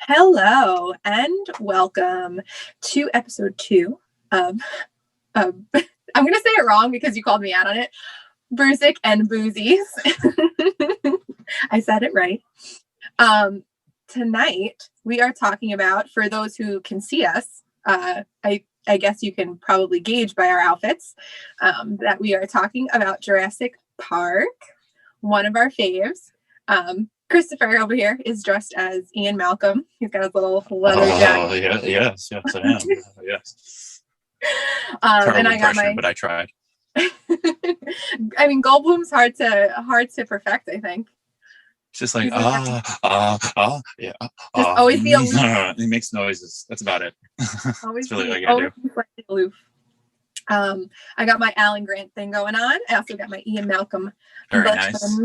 Hello and welcome to episode 2 of I'm going to say it wrong because you called me out on it. Brewsic and Boozies. I said it right. Tonight we are talking about, for those who can see us, I guess you can probably gauge by our outfits, that we are talking about Jurassic Park, one of our faves. Christopher over here is dressed as Ian Malcolm. He's got his little leather jacket. Oh, yes, I am. Yes. And I got but I tried. I mean, Goldblum's hard to perfect, I think. It's just like, yeah. Just always be aloof. He makes noises. That's about it. Always really be, all I gotta do. Aloof. I got my Alan Grant thing going on. I also got my Ian Malcolm Very button. nice.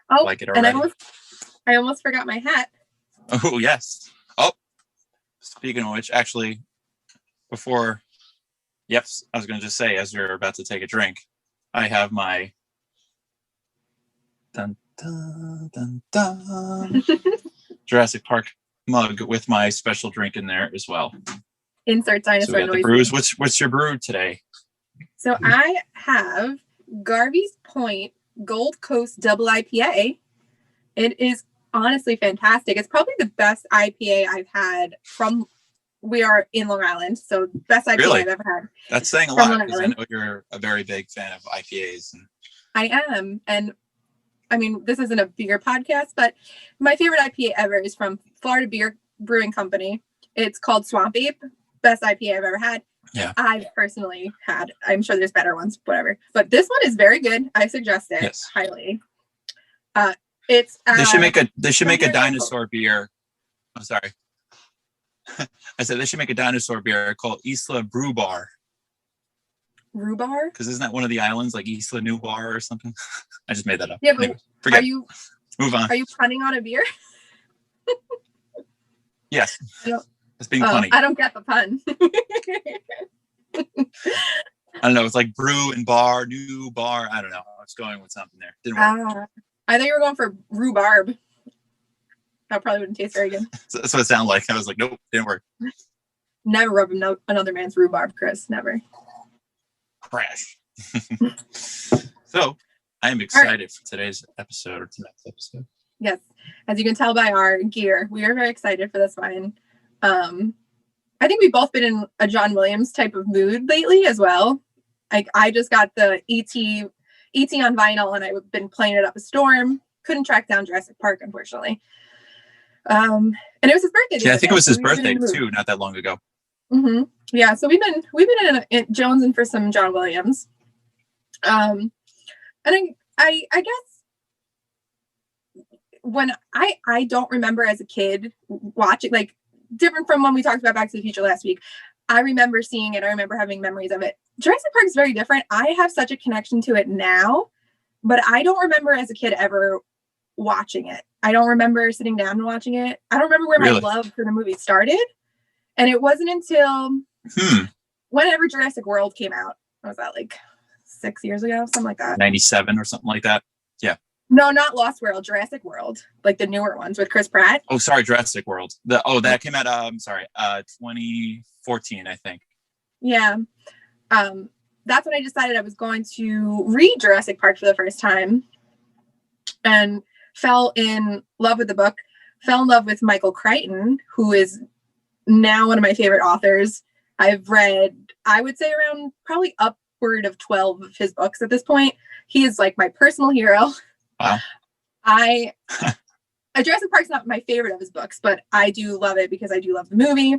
Oh, like it already. And I almost forgot my hat. Oh, yes. Oh, speaking of which, actually, before, I was going to just say, as you're about to take a drink, I have my dun, dun, dun, dun, Jurassic Park mug with my special drink in there as well. Insert dinosaur noise. The brews. What's your brew today? So I have Garvies Point Gold Coast Double IPA. It is honestly fantastic. It's probably the best IPA I've had from. We are in Long Island, so best IPA I've ever had. That's saying a lot because I know you're a very big fan of IPAs. I am, and I mean, this isn't a beer podcast, but my favorite IPA ever is from Florida Beer Brewing Company. It's called Swamp Ape. Best IPA I've ever had. Yeah. I've personally had. I'm sure there's better ones, whatever. But this one is very good. I suggest it highly. It's they should make a dinosaur beer. I'm sorry. I said they should make a dinosaur beer called Isla Brubar. Rhubarb? Because isn't that one of the islands, like Isla Nublar or something? I just made that up. Yeah, but forget. Move on. Are you punning on a beer? Yes. It's being funny. I don't get the pun. I don't know. It's like brew and bar, new bar. I don't know. I was going with something there. Didn't work. I thought you were going for rhubarb. That probably wouldn't taste very good. That's what it sounded like. I was like, nope, didn't work. Never rub another man's rhubarb, Chris. Never. Crash. So, I am excited for tonight's episode. Yes. As you can tell by our gear, we are very excited for this one. I think we've both been in a John Williams type of mood lately as well. I just got the E.T. on vinyl and I've been playing it up a storm. Couldn't track down Jurassic Park, unfortunately. And it was his birthday. Yeah, I think it was his birthday too, not that long ago. Mm-hmm. Yeah, so we've been in jonesing for some John Williams. And I guess when I don't remember as a kid watching, like, different from when we talked about Back to the Future last week. I remember seeing it. I remember having memories of it. Jurassic Park is very different. I have such a connection to it now, but I don't remember as a kid ever watching it. I don't remember sitting down and watching it. I don't remember where my love for the movie started. And it wasn't until whenever Jurassic World came out. Was that like 6 years ago? Something like that. 97 or something like that. Yeah. No, not Lost World, Jurassic World. Like the newer ones with Chris Pratt. Oh, sorry, Jurassic World. That came out, 2014, I think. Yeah. That's when I decided I was going to read Jurassic Park for the first time and fell in love with the book, fell in love with Michael Crichton, who is now one of my favorite authors. I've read, I would say, around probably upward of 12 of his books at this point. He is like my personal hero. Wow. Jurassic Park's not my favorite of his books, but I do love it because I do love the movie.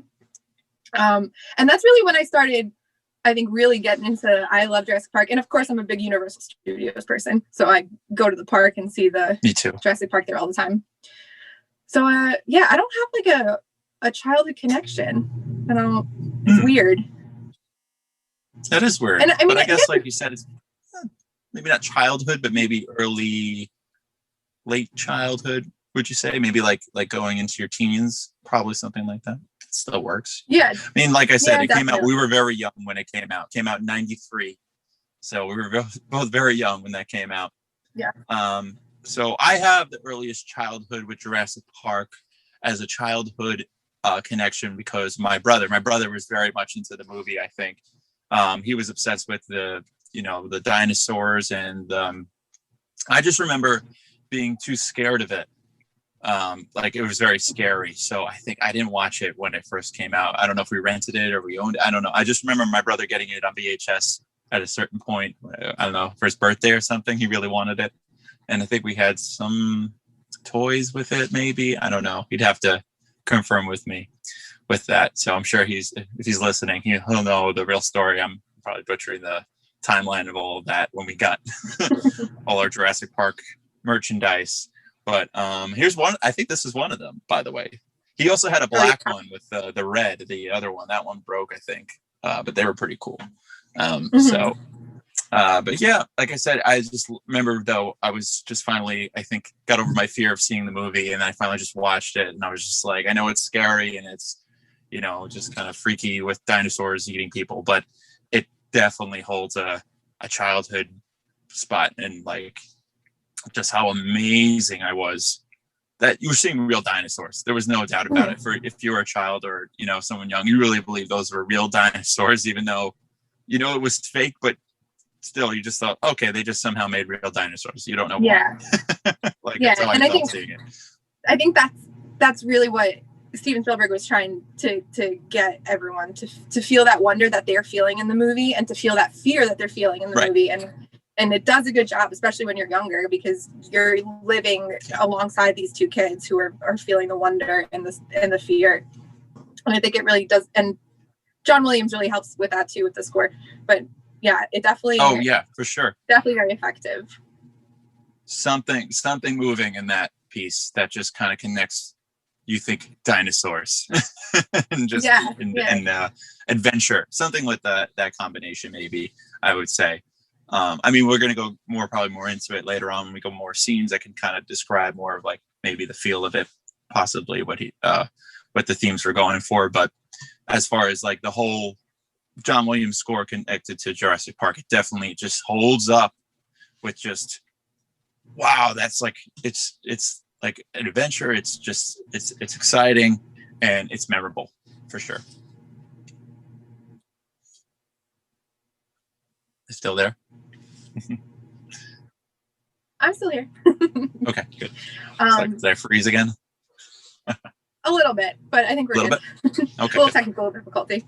And that's really when I started, I think, really getting into, I love Jurassic Park. And of course, I'm a big Universal Studios person. So I go to the park and see the Jurassic Park there all the time. So, I don't have like a childhood connection. It's weird. That is weird. And, but I guess, like you said, it's maybe not childhood, but maybe late childhood, would you say? Maybe like going into your teens, probably something like that. It still works. Yeah. I mean, like I said, it came out, we were very young when it came out. It came out in 93. So we were both very young when that came out. Yeah. So I have the earliest childhood with Jurassic Park as a childhood connection because my brother was very much into the movie. I think he was obsessed with the dinosaurs, and I just remember being too scared of it. Like it was very scary. So I think I didn't watch it when it first came out. I don't know if we rented it or we owned it. I don't know. I just remember my brother getting it on VHS at a certain point. I don't know, for his birthday or something. He really wanted it. And I think we had some toys with it, maybe. I don't know. He'd have to confirm with me with that. So I'm sure if he's listening, he'll know the real story. I'm probably butchering the timeline of all of that when we got all our Jurassic Park merchandise. But here's one. I think this is one of them, by the way. He also had a black one with the red. The other one, that one broke, I think. But they were pretty cool. So, but yeah, like I said, I just remember though, I was just finally, I think, got over my fear of seeing the movie, and I finally just watched it, and I was just like, I know it's scary and it's, just kind of freaky with dinosaurs eating people, but it definitely holds a childhood spot, and like just how amazing I was that you were seeing real dinosaurs. There was no doubt about it. If you were a child or, someone young, you really believe those were real dinosaurs, even though, it was fake, but still you just thought, okay, they just somehow made real dinosaurs. You don't know. Yeah. Like, yeah. that's how And I felt seeing it. I think that's really what Steven Spielberg was trying to get everyone to feel, that wonder that they're feeling in the movie, and to feel that fear that they're feeling in the movie. And it does a good job, especially when you're younger, because you're living alongside these two kids who are feeling the wonder and the fear. And I think it really does. And John Williams really helps with that too, with the score. But yeah, it definitely. Oh yeah, for sure. Definitely very effective. Something moving in that piece that just kind of connects. You think dinosaurs and just and adventure, something with that combination, maybe I would say. I mean, we're going to go probably more into it later on when we go more scenes. I can kind of describe more of like maybe the feel of it, possibly what the themes we're going for. But as far as like the whole John Williams score connected to Jurassic Park, it definitely just holds up with just, wow, that's like, it's like an adventure. It's just, it's exciting and it's memorable for sure. It's still there? I'm still here. Okay, good. Did I freeze again? A little bit, but I think we're good. Okay. A little technical difficulty.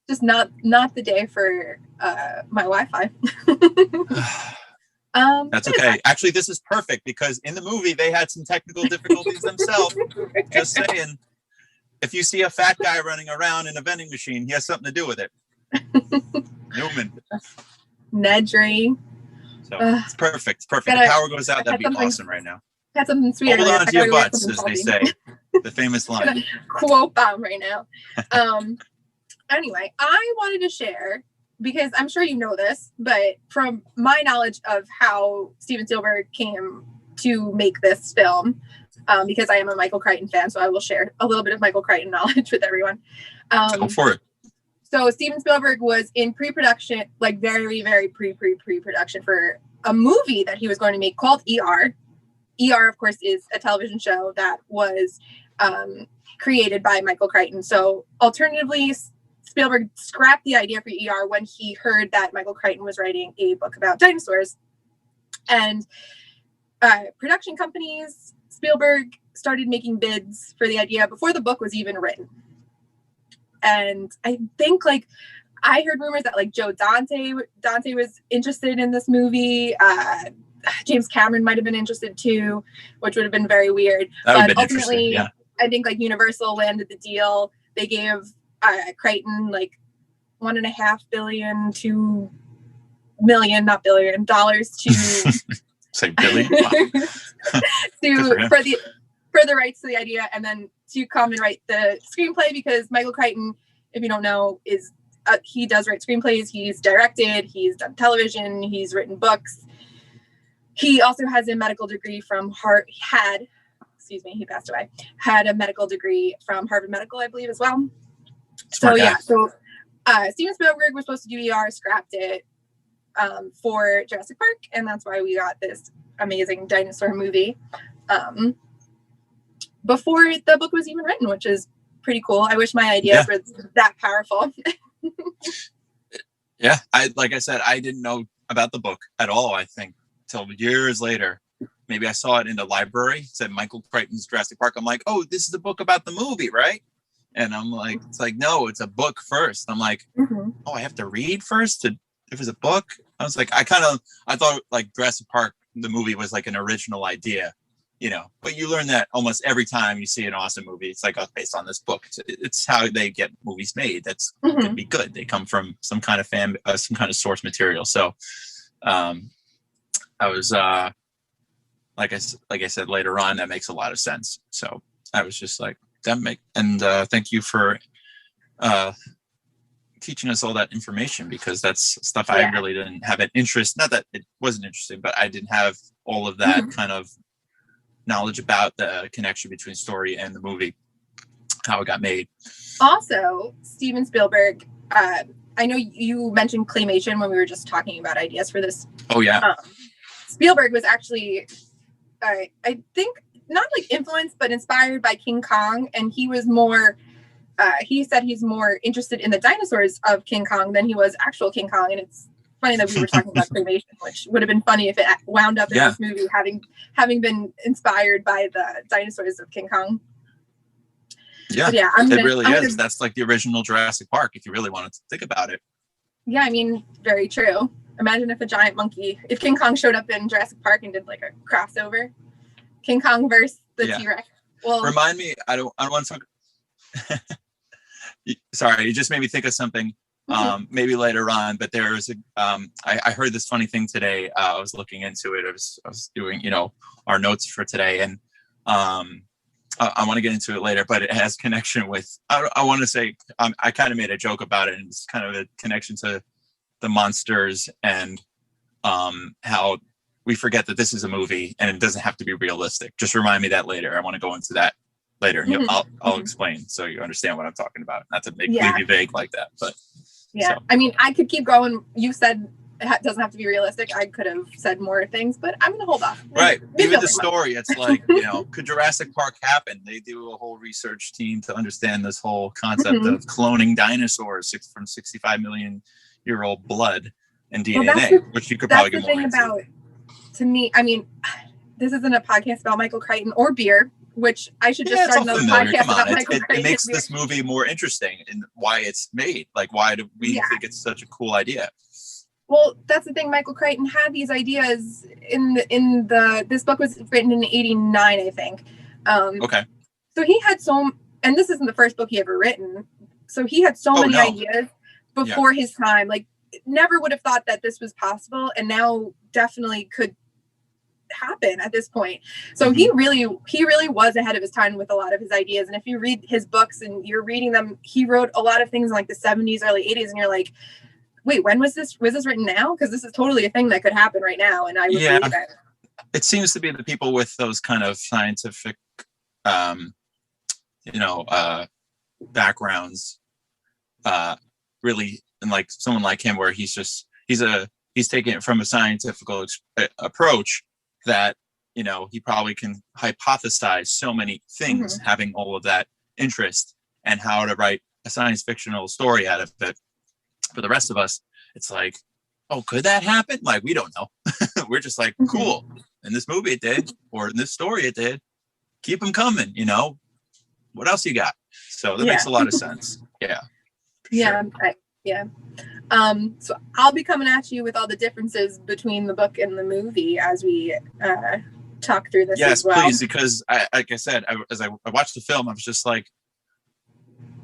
Just not the day for my Wi-Fi. That's okay. Actually, this is perfect because in the movie they had some technical difficulties themselves. Just saying, if you see a fat guy running around in a vending machine, he has something to do with it. Newman. Nedry. So it's perfect. It's perfect. If power goes out, that'd be awesome right now. Had something sweet. Hold on to your butts, as they say. The famous line. Quote bomb right now. Anyway, I wanted to share, because I'm sure you know this, but from my knowledge of how Steven Spielberg came to make this film, because I am a Michael Crichton fan, so I will share a little bit of Michael Crichton knowledge with everyone. Go for it. So Steven Spielberg was in pre-production, like very, very pre-production for a movie that he was going to make called ER. ER, of course, is a television show that was created by Michael Crichton. So alternatively, Spielberg scrapped the idea for ER when he heard that Michael Crichton was writing a book about dinosaurs. And production companies, Spielberg started making bids for the idea before the book was even written. And I think, like, I heard rumors that like Joe Dante was interested in this movie. James Cameron might have been interested too, which would have been very weird. But ultimately, I think like Universal landed the deal. They gave Crichton like $1.5 billion, $2 million, not billion, dollars to say billion for the rights to the idea, and then to come and write the screenplay, because Michael Crichton, if you don't know, is he does write screenplays. He's directed, he's done television, he's written books. He also has a medical degree from he passed away, had a medical degree from Harvard Medical, I believe, as well. Smart guy. So Steven Spielberg was supposed to do ER, scrapped it for Jurassic Park, and that's why we got this amazing dinosaur movie. before the book was even written, which is pretty cool. I wish my ideas were that powerful. Yeah, like I said, I didn't know about the book at all, I think, till years later. Maybe I saw it in the library. It said Michael Crichton's Jurassic Park. I'm like, oh, this is a book about the movie, right? And I'm like, it's like, no, it's a book first. I'm like, oh, I have to read first if it's a book? I was like, I thought like Jurassic Park, the movie, was like an original idea, you know, but you learn that almost every time you see an awesome movie. It's like, oh, based on this book. It's how they get movies made. That's could be good. They come from some kind of some kind of source material. So I was like I said later on, that makes a lot of sense. So I was just like, thank you for teaching us all that information, because that's stuff I really didn't have an interest. Not that it wasn't interesting, but I didn't have all of that kind of knowledge about the connection between story and the movie, how it got made. Also, Steven Spielberg, I know you mentioned claymation when we were just talking about ideas for this. Oh yeah. Spielberg was actually, I think, not like influenced, but inspired by King Kong. And he was more, he said he's more interested in the dinosaurs of King Kong than he was actual King Kong. And it's funny that we were talking about claymation, which would have been funny if it wound up in this movie having been inspired by the dinosaurs of King Kong. Yeah, it really is. That's like the original Jurassic Park, if you really wanted to think about it. Yeah, I mean, very true. Imagine if a giant monkey, if King Kong showed up in Jurassic Park and did like a crossover, King Kong versus the T-Rex. Well, remind me, I don't want to talk. Sorry, you just made me think of something. Maybe later on, but there's I heard this funny thing today. I was looking into it. I was doing, our notes for today, and I want to get into it later, but it has connection with, I want to say, I kind of made a joke about it, and it's kind of a connection to the monsters and how we forget that this is a movie and it doesn't have to be realistic. Just remind me that later. I want to go into that later, and I'll explain so you understand what I'm talking about. Not to leave you vague like that, but so. I mean, I could keep going. You said it doesn't have to be realistic. I could have said more things, but I'm going to hold off. Right. Even the story, it's like, could Jurassic Park happen? They do a whole research team to understand this whole concept of cloning dinosaurs from 65 million year old blood and DNA, which you could probably get more into. To me, I mean, this isn't a podcast about Michael Crichton or beer, which I should just start another podcast about Michael Crichton. It makes this movie more interesting in why it's made. Like, why do we think it's such a cool idea? Well, that's the thing. Michael Crichton had these ideas this book was written in 1989, I think. Okay. So he had and this isn't the first book he ever written. So he had so many ideas before his time. Like, never would have thought that this was possible, and now definitely could happen at this point. So he really was ahead of his time with a lot of his ideas. And if you read his books and you're reading them, he wrote a lot of things in like the 70s, early 80s, and you're like, wait, when was this written now? Because this is totally a thing that could happen right now. And I would believe it. It seems to be the people with those kind of scientific backgrounds really, and like someone like him, where he's taking it from a scientific approach that, he probably can hypothesize so many things, having all of that interest, and how to write a science fictional story out of it. For the rest of us, it's like, oh, could that happen? Like, we don't know. We're just like, cool. In this movie it did, or in this story it did. Keep them coming, What else you got? So that makes a lot of sense. Yeah. So I'll be coming at you with all the differences between the book and the movie as we talk through this as well. Yes, please, because like I said, as I watched the film, I was just like,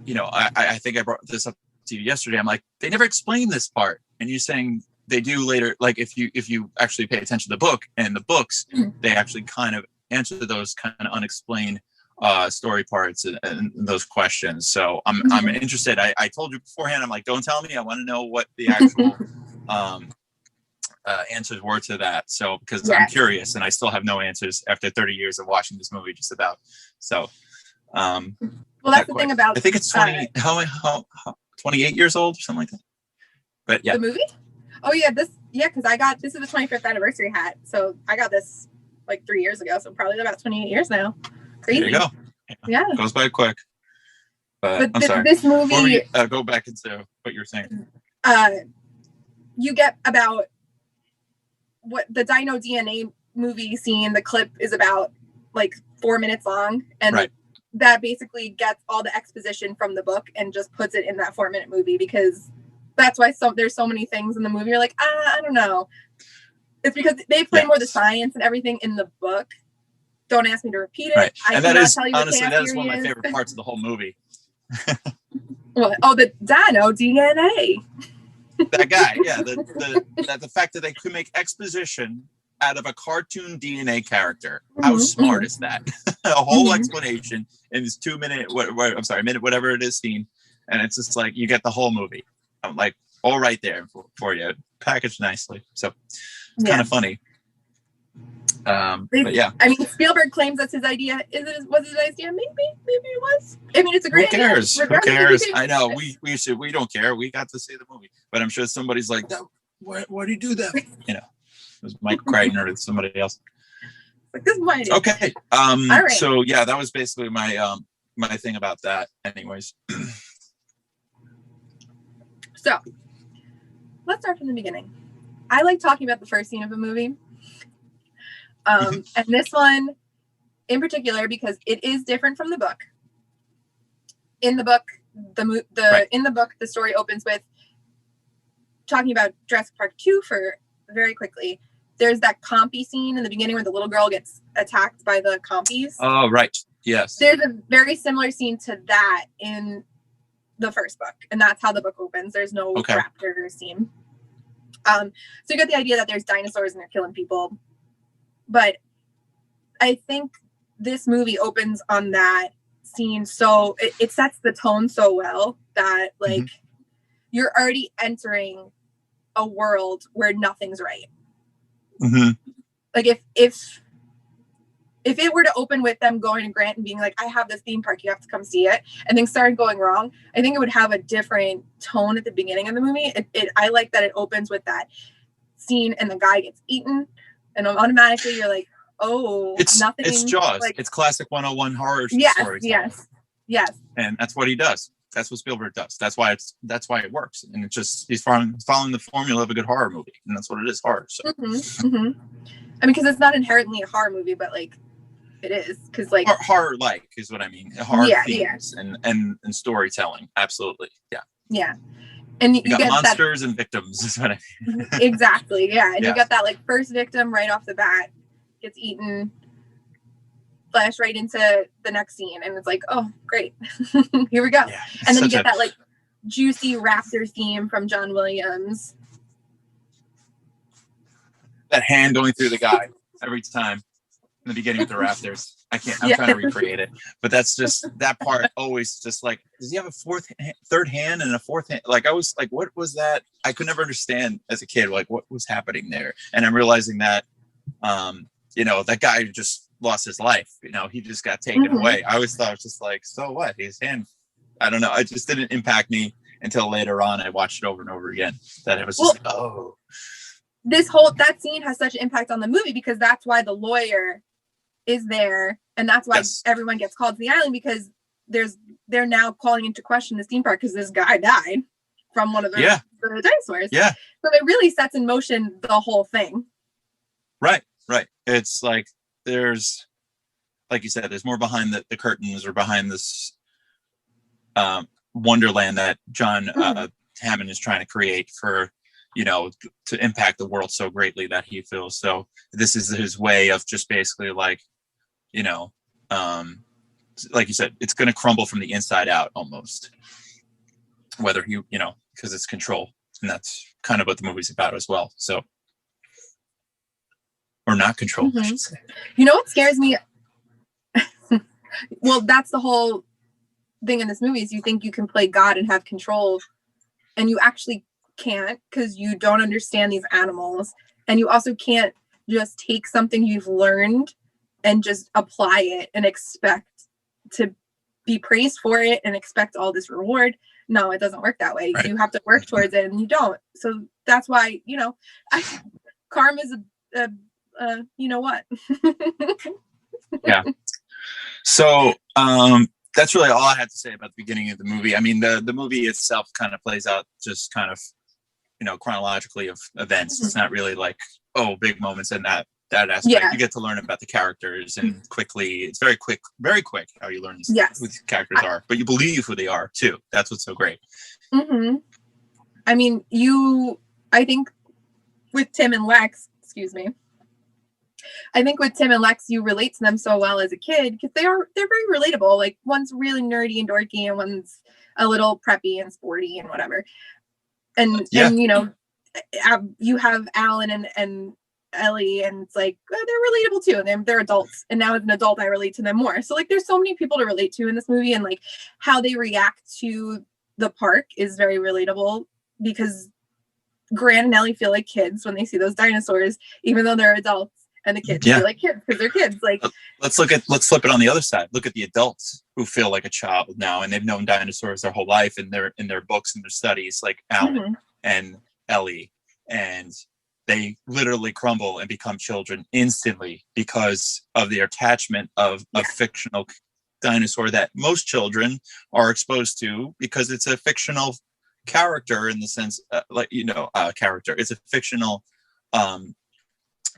I think I brought this up to you yesterday. I'm like, they never explained this part, and you're saying they do later. Like, if you actually pay attention to the book and the books, they actually kind of answer those kind of unexplained story parts and those questions. So I'm interested. I told you beforehand, I'm like, don't tell me. I want to know what the actual answers were to that. So, because I'm curious, and I still have no answers after 30 years of watching this movie just about. So, well, that's the thing about, I think it's 20, how 28 years old or something like that. But yeah. The movie? Oh yeah. This is the 25th anniversary hat. So I got this like 3 years ago. So probably about 28 years now. Crazy. There you go. Yeah. Goes by quick. But I'm sorry. This movie, go back into what you were saying. You get about what the Dino DNA movie scene. The clip is about like 4 minutes long, and that basically gets all the exposition from the book and just puts it in that 4-minute movie, because that's why there's so many things in the movie you're like, I don't know. It's because they play more the science and everything in the book. Don't ask me to repeat it. Right. I and that is tell you honestly, that is one of my favorite parts of the whole movie. What? Oh, the Dino DNA. That guy, yeah. The fact that they could make exposition out of a cartoon DNA character. How smart is that? A whole explanation in this 2 minute, minute, whatever it is, scene. And it's just like, you get the whole movie. I'm like, all right there for you, packaged nicely. So it's kind of funny. But yeah, I mean, Spielberg claims that's his idea. Was it his idea? Maybe it was. I mean, it's a great idea. Who cares? I know we don't care. We got to see the movie, but I'm sure somebody's like, why do you do that? You know, it was Michael Crichton or somebody else. Like, this is my idea. Okay. All right. So yeah, that was basically my my thing about that. Anyways. So let's start from the beginning. I like talking about the first scene of a movie. And this one in particular, because it is different from the book. In the book, the story opens with talking about Jurassic Park 2 for very quickly. There's that compy scene in the beginning where the little girl gets attacked by the compies. Oh, right. Yes. There's a very similar scene to that in the first book, and that's how the book opens. There's no raptor scene. So you get the idea that there's dinosaurs and they're killing people. But I think this movie opens on that scene, so it sets the tone so well that like you're already entering a world where nothing's right. Like if it were to open with them going to Grant and being like, I have this theme park, you have to come see it, and things started going wrong, I think it would have a different tone at the beginning of the movie. I like that it opens with that scene and the guy gets eaten, and automatically you're like, oh, nothing. It's Jaws. Like, it's classic 101 horror story. Yes. And that's what he does. That's what Spielberg does. That's why it works. And it's just, he's following the formula of a good horror movie. And that's what it is, horror. So. I mean, because it's not inherently a horror movie, but like it is. Because like horror-like is what I mean. Horror themes and storytelling. Absolutely. Yeah. Yeah. And you got monsters and victims is what I mean. Exactly. Yeah. And you got that like first victim right off the bat gets eaten, flash right into the next scene, and it's like, oh great. Here we go. And then you get that like juicy raptor theme from John Williams, that hand going through the guy every time in the beginning with the raptors. I'm trying to recreate it, but that's just that part always just like, does he have a third hand and a fourth hand? Like I was like, what was that? I could never understand as a kid, like what was happening there. And I'm realizing that that guy just lost his life. He just got taken away. I always thought it was just like, so what? His hand, I don't know. It just didn't impact me until later on. I watched it over and over again. That it was just like, oh. That scene has such an impact on the movie because that's why the lawyer is there, and that's why everyone gets called to the island, because they're now calling into question this theme park because this guy died from one of the dinosaurs. Yeah. So it really sets in motion the whole thing. Right. It's like there's, like you said, there's more behind the curtains or behind this wonderland that John Hammond is trying to create for, to impact the world so greatly that he feels. So this is his way of just basically like, like you said, it's going to crumble from the inside out almost, whether because it's control. And that's kind of what the movie's about as well. So, or not control, I should say. You know what scares me? Well, that's the whole thing in this movie is you think you can play God and have control, and you actually can't, because you don't understand these animals, and you also can't just take something you've learned and just apply it and expect to be praised for it and expect all this reward. No, it doesn't work that way. Right. You have to work towards it, and you don't. So that's why, karma is a you know what? Yeah. So that's really all I had to say about the beginning of the movie. I mean, the movie itself kind of plays out just kind of, chronologically of events. It's not really like, big moments in that aspect. Yeah. You get to learn about the characters, and quickly, it's very quick how you learn who these characters are, but you believe who they are too. That's what's so great. Mm-hmm. I mean, I think with Tim and Lex, I think with Tim and Lex, you relate to them so well as a kid because they're very relatable. Like one's really nerdy and dorky, and one's a little preppy and sporty and whatever. And you have Alan and Ellie, and it's like they're relatable too, and they're adults. And now as an adult, I relate to them more. So like, there's so many people to relate to in this movie, and like how they react to the park is very relatable because Grant and Ellie feel like kids when they see those dinosaurs, even though they're adults. And the kids feel like kids because they're kids. Like, let's flip it on the other side. Look at the adults who feel like a child now, and they've known dinosaurs their whole life, and they're in their books and their studies, like Alan and Ellie, and they literally crumble and become children instantly because of the attachment of a fictional dinosaur that most children are exposed to because it's a fictional character in the sense, character. It's a fictional.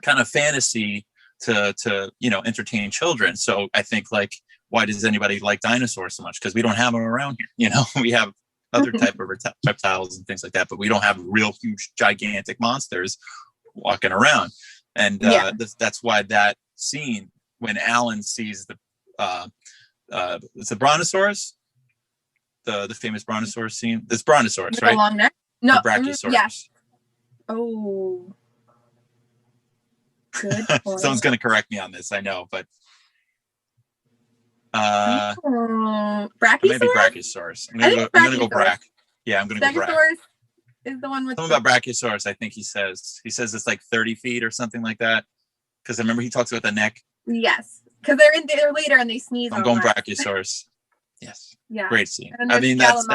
Kind of fantasy to entertain children. So I think, like, why does anybody like dinosaurs so much? Because we don't have them around here. We have other type of reptiles and things like that, but we don't have real huge gigantic monsters walking around. And that's why that scene when Alan sees it's the brontosaurus, the famous brontosaurus scene. It's brontosaurus, with right? The long neck? No, Brachiosaurus. Yeah. Oh. Someone's going to correct me on this, I know, but Brachiosaurus? Maybe Brachiosaurus. I'm going to go Brach. Yeah, I'm going to go Brach. Stegosaurus is the one with something about Brachiosaurus. I think he says it's like 30 feet or something like that. Because I remember he talks about the neck. Yes, because they're later and they sneeze. I'm going Brachiosaurus. Yes. Yeah. Great scene. I mean, that's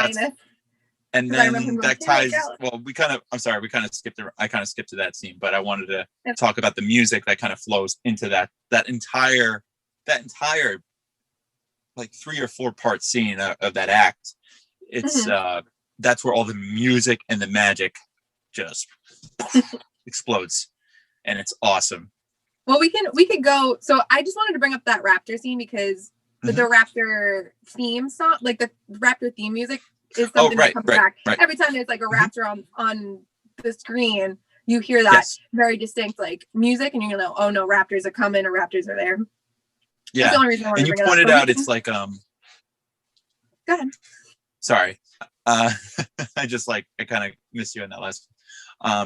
and then that ties. Well, we kind of skipped. I kind of skipped to that scene, but I wanted to talk about the music that kind of flows into that entire like 3 or 4 part scene of that act. It's that's where all the music and the magic just explodes, and it's awesome. Well, we could go. So I just wanted to bring up that Raptor scene because the Raptor theme song, like the Raptor theme music, is something that comes back every time there's like a raptor on the screen. You hear that very distinct like music, and you're gonna know, oh no, raptors are coming or raptors are there. Yeah, that's the only reason I wanted and you pointed out it's like Go ahead. Sorry, I kind of missed you on that last.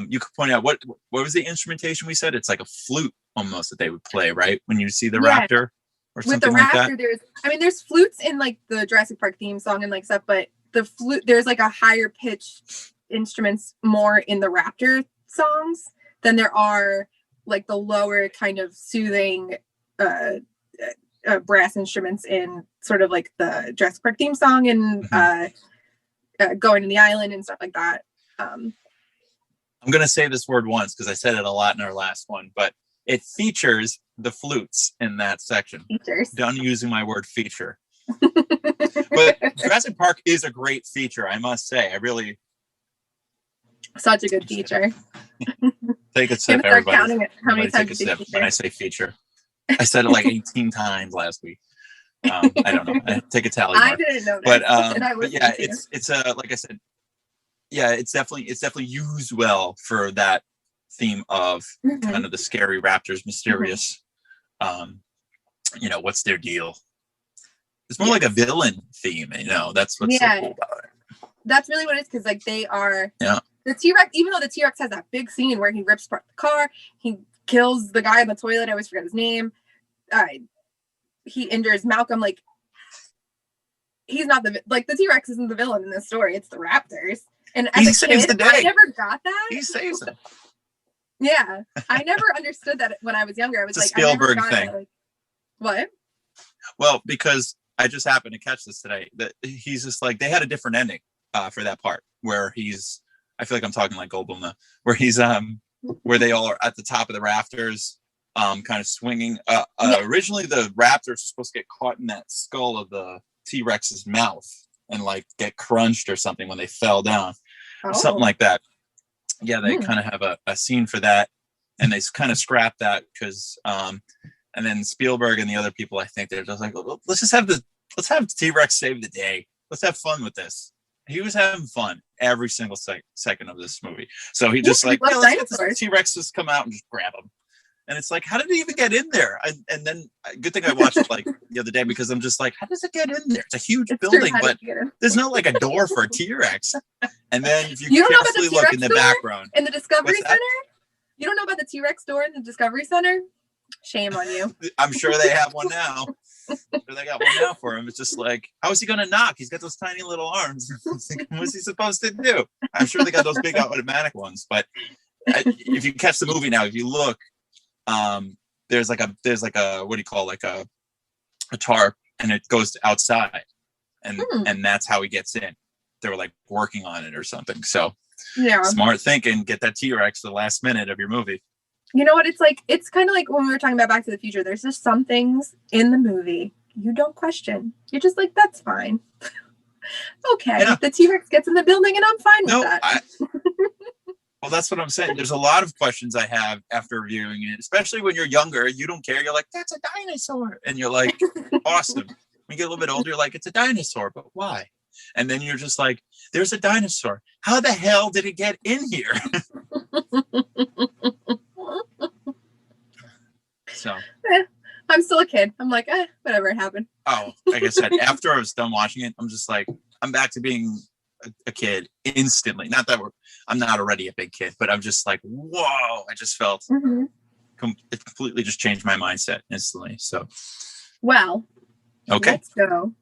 You could point out what was the instrumentation we said? It's like a flute almost that they would play, right? When you see the raptor or something like that. With the raptor, there's flutes in like the Jurassic Park theme song and like stuff, but the flute, there's like a higher pitched instruments more in the Raptor songs than there are like the lower kind of soothing brass instruments in sort of like the Jurassic Park theme song and Going to the Island and stuff like that. I'm going to say this word once because I said it a lot in our last one, but it features the flutes in that section. Features. Done using my word feature. But Jurassic Park is a great feature, I must say. Such a good feature. Take a sip, everybody. Counting it. How many times take a sip when I say feature. I said it like 18 times last week. I don't know. I take a tally mark. I didn't know that. But yeah, it's like I said. Yeah, it's definitely used well for that theme of kind of the scary raptors, mysterious. What's their deal? It's more like a villain theme, That's what's so cool about it. That's really what it is, because like they are the T-Rex, even though the T-Rex has that big scene where he rips apart the car, he kills the guy in the toilet, I always forget his name. He injures Malcolm, like he's not the T-Rex isn't the villain in this story, it's the raptors. And as he saves the day. I never got that. He saves them. Yeah. I never understood that when I was younger. I was it's a Spielberg thing. That, what? Well, because I just happened to catch this today. That he's just like, they had a different ending for that part where I feel like I'm talking like Goldblum now, where he's where they all are at the top of the rafters kind of swinging. Originally, the raptors were supposed to get caught in that skull of the T-Rex's mouth and like get crunched or something when they fell down, or something like that. Yeah, they kind of have a scene for that, and they kind of scrapped that because, and then Spielberg and the other people, I think they're just like, let's have T-Rex save the day. Let's have fun with this. He was having fun every single second of this movie. So he just like, let's get the T-Rex just come out and just grab him. And it's like, how did he even get in there? And then, good thing I watched it like the other day, because I'm just like, how does it get in there? It's a huge building, but there's no like a door for a T-Rex. And then if you carefully look in the background. In the Discovery Center? You don't know about the T-Rex door in the Discovery Center? Shame on you. I'm sure they have one now. They got one now for him. It's just like, how is he going to knock? He's got those tiny little arms. What's he supposed to do? I'm sure they got those big automatic ones. But if you catch the movie now, if you look, there's like a what do you call, like a tarp, and it goes outside, and that's how he gets in. They were like working on it or something. So smart thinking. Get that T-Rex the last minute of your movie. You know what it's like? It's kind of like when we were talking about Back to the Future. There's just some things in the movie you don't question. You're just like, that's fine. Okay, the T-Rex gets in the building, and I'm fine with that. Well, that's what I'm saying. There's a lot of questions I have after viewing it, especially when you're younger. You don't care. You're like, that's a dinosaur. And you're like, awesome. When you get a little bit older, you're like, it's a dinosaur, but why? And then you're just like, there's a dinosaur. How the hell did it get in here? So I'm still a kid. I'm like, whatever happened. Oh, like I said, after I was done watching it, I'm just like, I'm back to being a kid instantly. Not that I'm not already a big kid, but I'm just like, whoa! I just felt it completely just changed my mindset instantly. So, well, okay, let's go.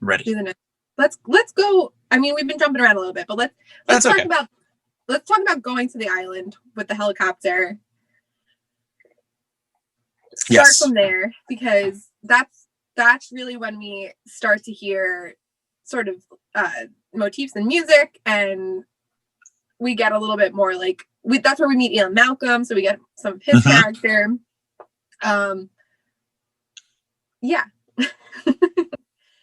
Ready? Let's go. I mean, we've been jumping around a little bit, but let's talk about going to the island with the helicopter. Start from there, because that's really when we start to hear sort of motifs in music, and we get a little bit more like that's where we meet Ian Malcolm, so we get some of his character.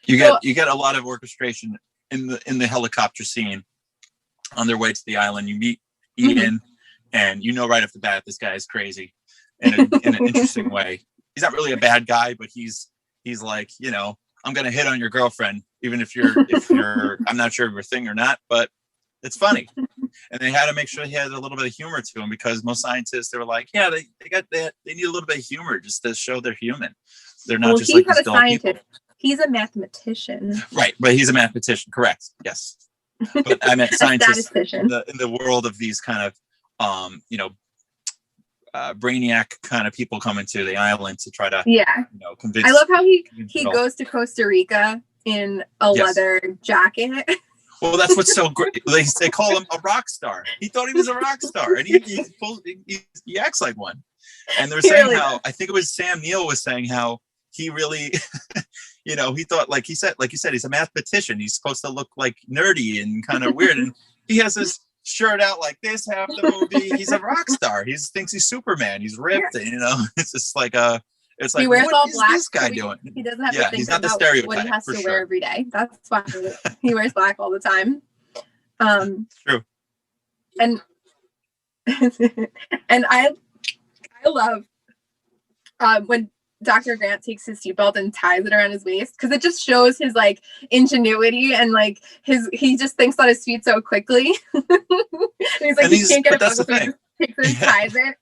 You get a lot of orchestration in the helicopter scene. On their way to the island, you meet Ian, and you know right off the bat this guy is crazy in an interesting way. He's not really a bad guy, but he's like, I'm gonna hit on your girlfriend, even if you're I'm not sure if you're a thing or not, but it's funny. And they had to make sure he had a little bit of humor to him, because most scientists, they were like, yeah, they need a little bit of humor just to show they're human. They're not just like these dull people. He's a mathematician. Right, but he's a mathematician, correct? Yes. But I meant scientists in the world of these kind of brainiac kind of people coming to the island to try to convince. I love how he goes to Costa Rica in a leather jacket. Well, that's what's so great. They call him a rock star. He thought he was a rock star, and he acts like one. And they're saying how, I think it was Sam Neill was saying how he really, he thought, like you said, he's a mathematician. He's supposed to look like nerdy and kind of weird, and he has this shirt out like this half the movie. He's a rock star. He thinks he's Superman. He's ripped. It's just like he wears all black. This guy doing? He doesn't have to think about what he has to wear every day. That's why he wears black all the time. True. And and I love when Dr. Grant takes his seatbelt and ties it around his waist, because it just shows his like ingenuity and like he just thinks on his feet so quickly. And he's like, he can't get it, so he just takes it and ties it.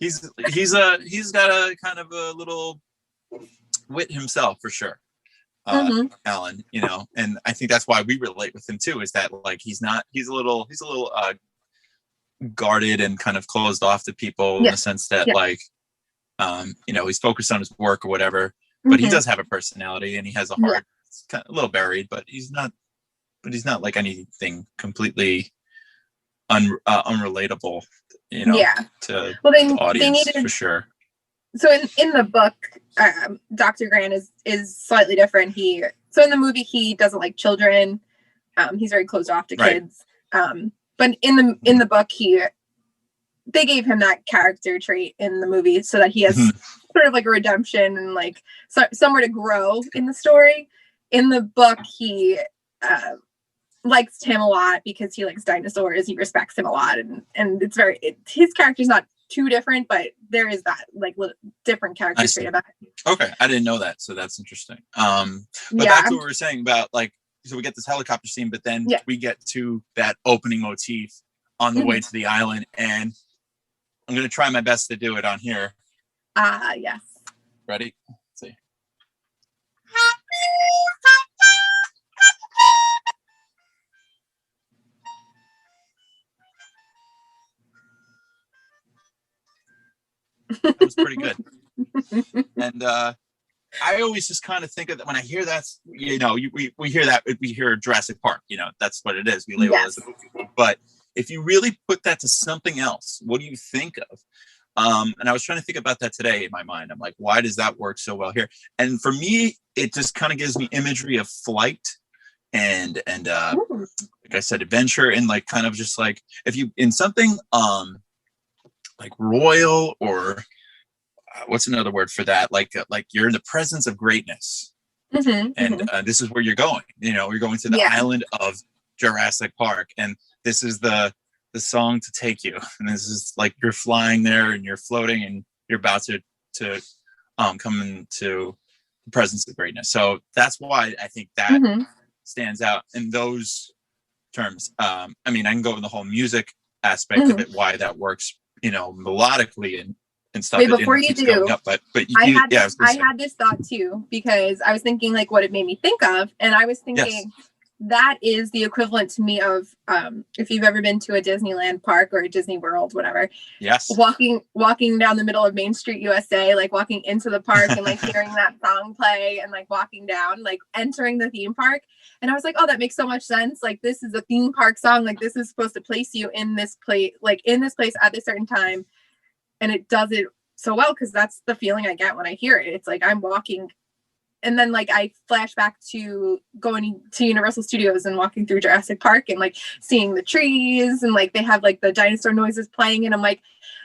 He's got a kind of a little wit himself, for sure. Alan, and I think that's why we relate with him too, is that like he's a little guarded and kind of closed off to people in the sense that like he's focused on his work or whatever, but he does have a personality and he has a heart. It's kind of a little buried, but he's not like anything completely unrelatable, to the audience, for sure. So in the book, Dr. Grant is slightly different. So in the movie, he doesn't like children. He's very closed off to kids. But in the book, he they gave him that character trait in the movie so that he has sort of like a redemption and like somewhere to grow in the story. In the book, he likes Tim a lot because he likes dinosaurs. He respects him a lot, and his character's not too different, but there is that like different character trait about it. Okay, I didn't know that, so that's interesting. But back to what we were saying about like, so we get this helicopter scene, but then we get to that opening motif on the way to the island, and I'm going to try my best to do it on here. Yes. Ready? Let's see. That was pretty good. And I always just kind of think of that when I hear that, you know, we hear that, we hear Jurassic Park, you know, that's what it is. We label it as a movie. But if you really put that to something else, what do you think of? And I was trying to think about that today in my mind. I'm like, why does that work so well here? And for me, it just kind of gives me imagery of flight and like I said, adventure, and like kind of just like if you in something like royal, or what's another word for that? Like you're in the presence of greatness, and this is where you're going. You know, you're going to the island of Jurassic Park, and this is the song to take you. And this is like you're flying there, and you're floating, and you're about to come into the presence of greatness. So that's why I think that stands out in those terms. I mean, I can go in the whole music aspect of it, why that works, you know, melodically and stuff. Wait, before you do, up, but I had this thought too, because I was thinking like what it made me think of, and I was thinking that is the equivalent to me of if you've ever been to a Disneyland park or a Disney World, whatever. Yes. Walking down the middle of Main Street, USA, like walking into the park and like hearing that song play and like walking down, like entering the theme park. And I was like, oh, that makes so much sense. Like this is a theme park song. Like this is supposed to place you in this place, like in this place at a certain time. And it does it so well, because that's the feeling I get when I hear it. It's like I'm walking. And then like I flash back to going to Universal Studios and walking through Jurassic Park and like seeing the trees, and like they have like the dinosaur noises playing, and I'm like,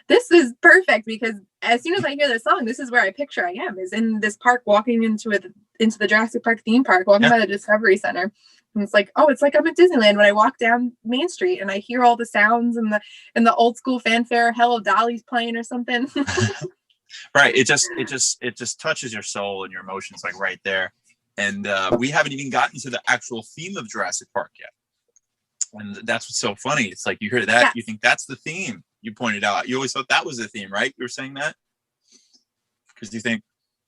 this is perfect, because as soon as I hear this song, this is where I picture I am, is in this park walking into the Jurassic Park theme park, walking by the Discovery Center. And it's like, oh, it's like I'm at Disneyland when I walk down Main Street and I hear all the sounds and the old school fanfare, Hello Dolly's playing or something. Right. It just touches your soul and your emotions like right there. And we haven't even gotten to the actual theme of Jurassic Park yet. And that's what's so funny. It's like you hear that, you think that's the theme. You pointed out. You always thought that was the theme, right? You were saying that? Because you think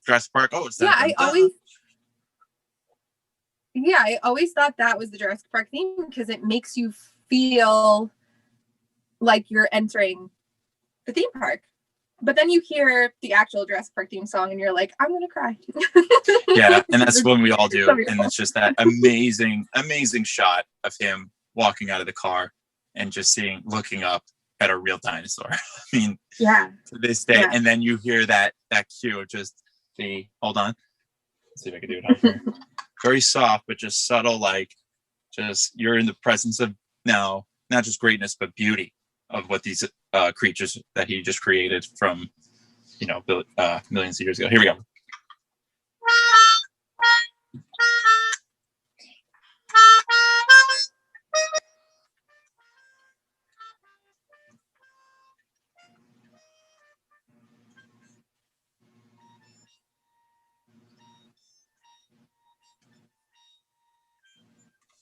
Jurassic Park, oh, it's that. I always thought that was the Jurassic Park theme, because it makes you feel like you're entering the theme park. But then you hear the actual Jurassic Park theme song and you're like, I'm going to cry. Yeah, and that's when we all do. And it's just that amazing, amazing shot of him walking out of the car and just looking up at a real dinosaur. I mean, to this day. Yeah. And then you hear that cue of just hold on. Let's see if I can do it on here. Very soft, but just subtle, like just you're in the presence of now, not just greatness, but beauty of what these creatures that he just created from, you know, millions of years ago. Here we go.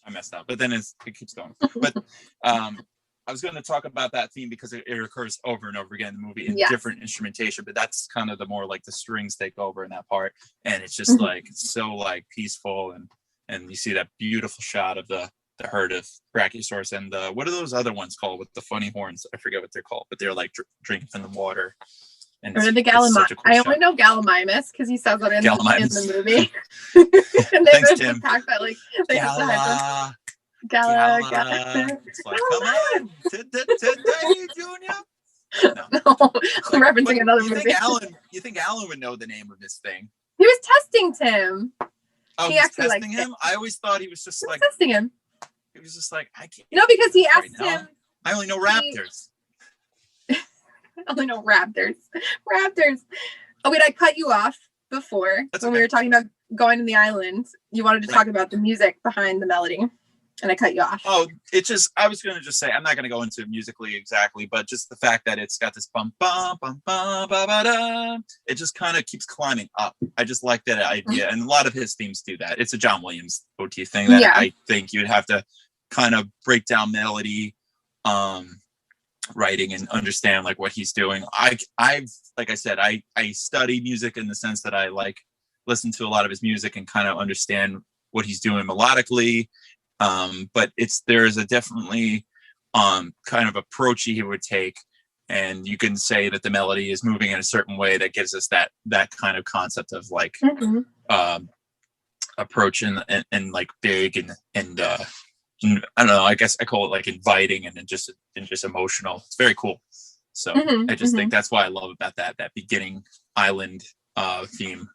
I messed up, but then it keeps going. But I was going to talk about that theme because it occurs over and over again in the movie in different instrumentation, but that's kind of the more like the strings take over in that part. And it's just like, it's so like peaceful. And you see that beautiful shot of the herd of Brachiosaurus and what are those other ones called with the funny horns? I forget what they're called, but they're like drinking from the water. And or the Gallimimus. I only know Gallimimus because he says it in the movie. And they Thanks, Tim. That, like, Gala. It's like, come on, today, Junior. No, I'm referencing another movie. You think Alan would know the name of this thing? He was testing Tim. Oh, he actually testing him? I always thought he was just like testing him. He was just like, I can't. No, because he asked him. I only know Raptors. only know Raptors. Raptors. Oh wait, I cut you off before That's when okay. we were talking about going to the island. You wanted to talk about the music behind the melody, and I cut you off. Oh, I was going to just say, I'm not going to go into it musically exactly, but just the fact that it's got this bum, bum, bum, bum, ba, ba, da, it just kind of keeps climbing up. I just like that idea. And a lot of his themes do that. It's a John Williams motif thing that I think you'd have to kind of break down melody, writing and understand like what he's doing. I've like I said, I study music in the sense that I like listen to a lot of his music and kind of understand what he's doing melodically. But there's a definitely kind of approach he would take, and you can say that the melody is moving in a certain way that gives us that kind of concept of like approach and like big and I don't know, I guess I call it like inviting and just emotional. It's very cool. So I just think that's why I love about that beginning island theme.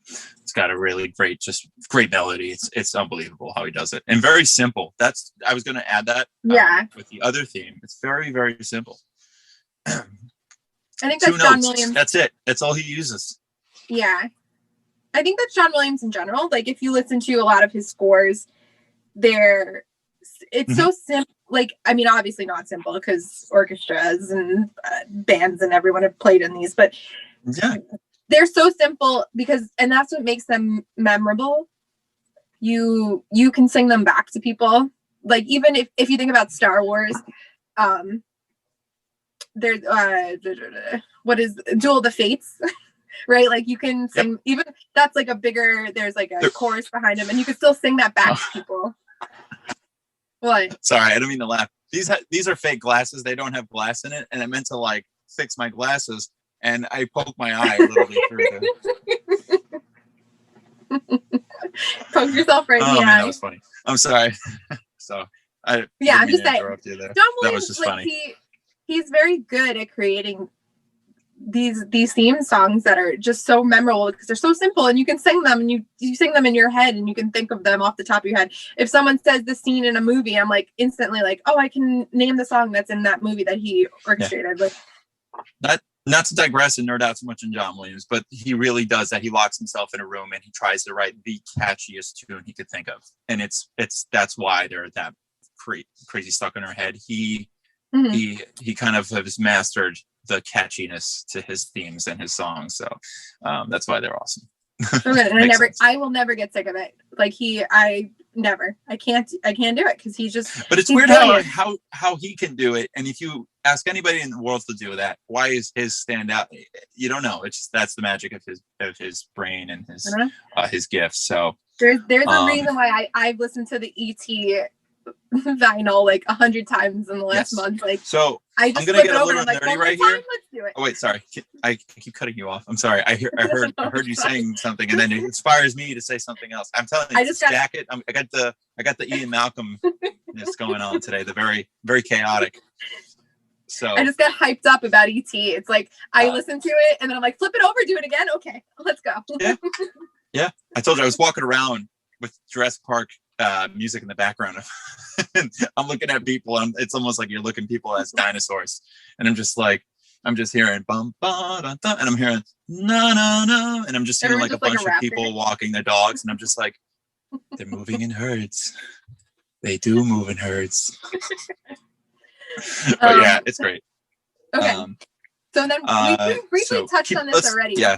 It's got a really great melody. It's unbelievable how he does it, and very simple. I was going to add that. With the other theme, it's very, very simple. I think that's John Williams. That's it. That's all he uses. Yeah, I think that's John Williams in general. Like if you listen to a lot of his scores, it's so simple. Like, I mean, obviously not simple because orchestras and bands and everyone have played in these, but they're so simple and that's what makes them memorable. You can sing them back to people. Like even if you think about Star Wars, there's what is Duel of the Fates, right? Like you can sing even that's like there's like a chorus behind them, and you can still sing that back to people. What? Sorry, I don't mean to laugh. These are fake glasses. They don't have glass in it, and I meant to like fix my glasses. And I poked my eye a little bit through Poke yourself right in the eye. Man, that was funny. I'm sorry. I'm just saying. John Williams, that was just funny. He's very good at creating these theme songs that are just so memorable because they're so simple and you can sing them and you sing them in your head and you can think of them off the top of your head. If someone says the scene in a movie, I'm like instantly like, oh, I can name the song that's in that movie that he orchestrated. Like Not to digress and nerd out too much in John Williams, but he really does that. He locks himself in a room and he tries to write the catchiest tune he could think of, and that's why they're that crazy stuck in our head. He kind of has mastered the catchiness to his themes and his songs, so that's why they're awesome. And I will never get sick of it. Like I can't do it because he's just. But it's weird how he can do it, and if you ask anybody in the world to do that, why is his stand out? You don't know. It's just, that's the magic of his brain and his gifts. So there's a reason why I've listened to the E.T. vinyl like 100 times in the last month. Like so, I just I'm gonna get a little nerdy right here. Let's do it. Oh wait, sorry. I keep cutting you off. I'm sorry. I heard you saying something, and then it inspires me to say something else. I'm telling you, jacket. I got the Ian Malcolm going on today. The very, very chaotic. So I just got hyped up about E.T. It's like I listen to it and then I'm like, flip it over, do it again. Okay, let's go. Yeah. I told you I was walking around with Jurassic Park music in the background. I'm looking at people, and it's almost like you're looking people as dinosaurs. And I'm just hearing bum ba da da, and I'm hearing no no no, and I'm just hearing like a bunch of people walking their dogs, and I'm just like, they're moving in herds. They do move in herds. But yeah, it's great. Okay. So then we briefly touched on this already. Yeah.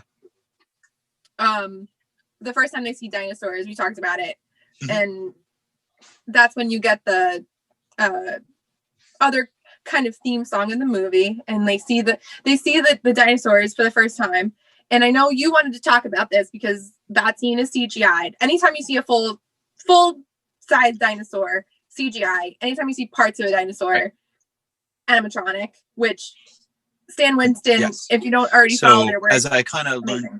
The first time they see dinosaurs, we talked about it. And that's when you get the other kind of theme song in the movie, and they see the dinosaurs for the first time. And I know you wanted to talk about this because that scene is CGI'd. Anytime you see a full size dinosaur, CGI. Anytime you see parts of a dinosaur, animatronic, which Stan Winston, if you don't already follow their work, as I kind of learned.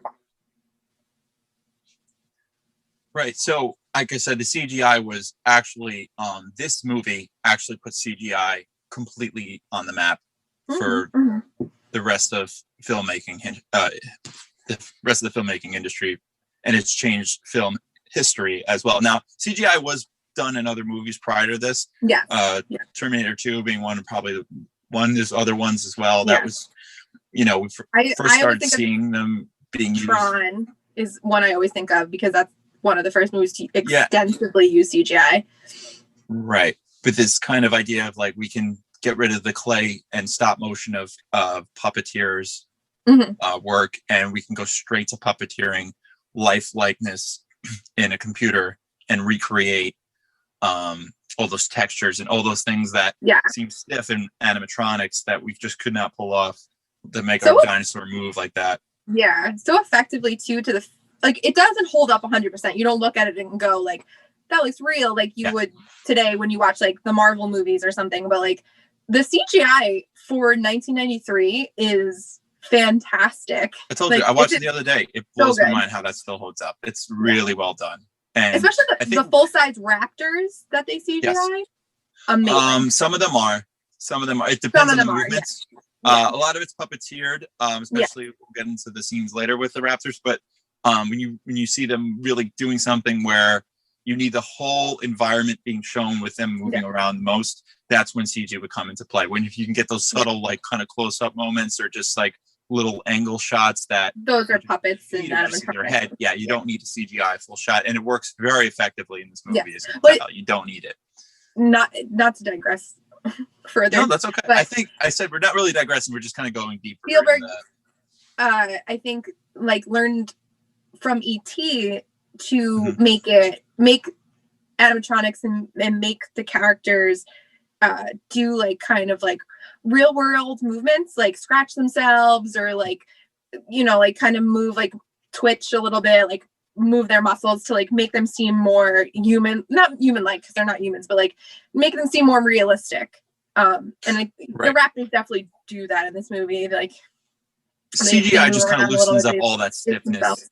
Right. So, like I said, the CGI was actually, this movie actually put CGI completely on the map for the rest of filmmaking, the rest of the filmmaking industry, and it's changed film history as well. Now, CGI was done in other movies prior to this. Terminator 2 being one, probably one. There's other ones as well. That was you know, we first started seeing them being Tron is one I always think of because that's one of the first movies to extensively use CGI. Right. But this kind of idea of like, we can get rid of the clay and stop motion of puppeteers work, and we can go straight to puppeteering likeness in a computer and recreate all those textures and all those things that seem stiff in animatronics that we just could not pull off to make a dinosaur move like that. Yeah, so effectively too, to the like, it doesn't hold up 100%. You don't look at it and go like, that looks real, like you would today when you watch like the Marvel movies or something. But like the CGI for 1993 is fantastic. I told you, I watched it the other day. It blows my mind how that still holds up. It's really well done. And especially the full-size Raptors that they CGI. Yes. Amazing. Some of them are. It depends on the movements. A lot of it's puppeteered, especially we'll get into the scenes later with the Raptors. But when you see them really doing something where you need the whole environment being shown with them moving around most, that's when CG would come into play. When if you can get those subtle, like kind of close-up moments or just like little angle shots that those are puppets and in your head. Yeah, you don't need a CGI full shot, and it works very effectively in this movie. You don't need it. Not to digress further. No, that's okay. I think I said we're not really digressing. We're just kind of going deeper. Spielberg, I think, like learned from ET to make animatronics and make the characters do like kind of like real world movements, like scratch themselves or like, you know, like kind of move, like twitch a little bit, like move their muscles to like make them seem more human, not human like because they're not humans, but like make them seem more realistic. And the Raptors definitely do that in this movie. Like CGI just kind of loosens up all that stiffness.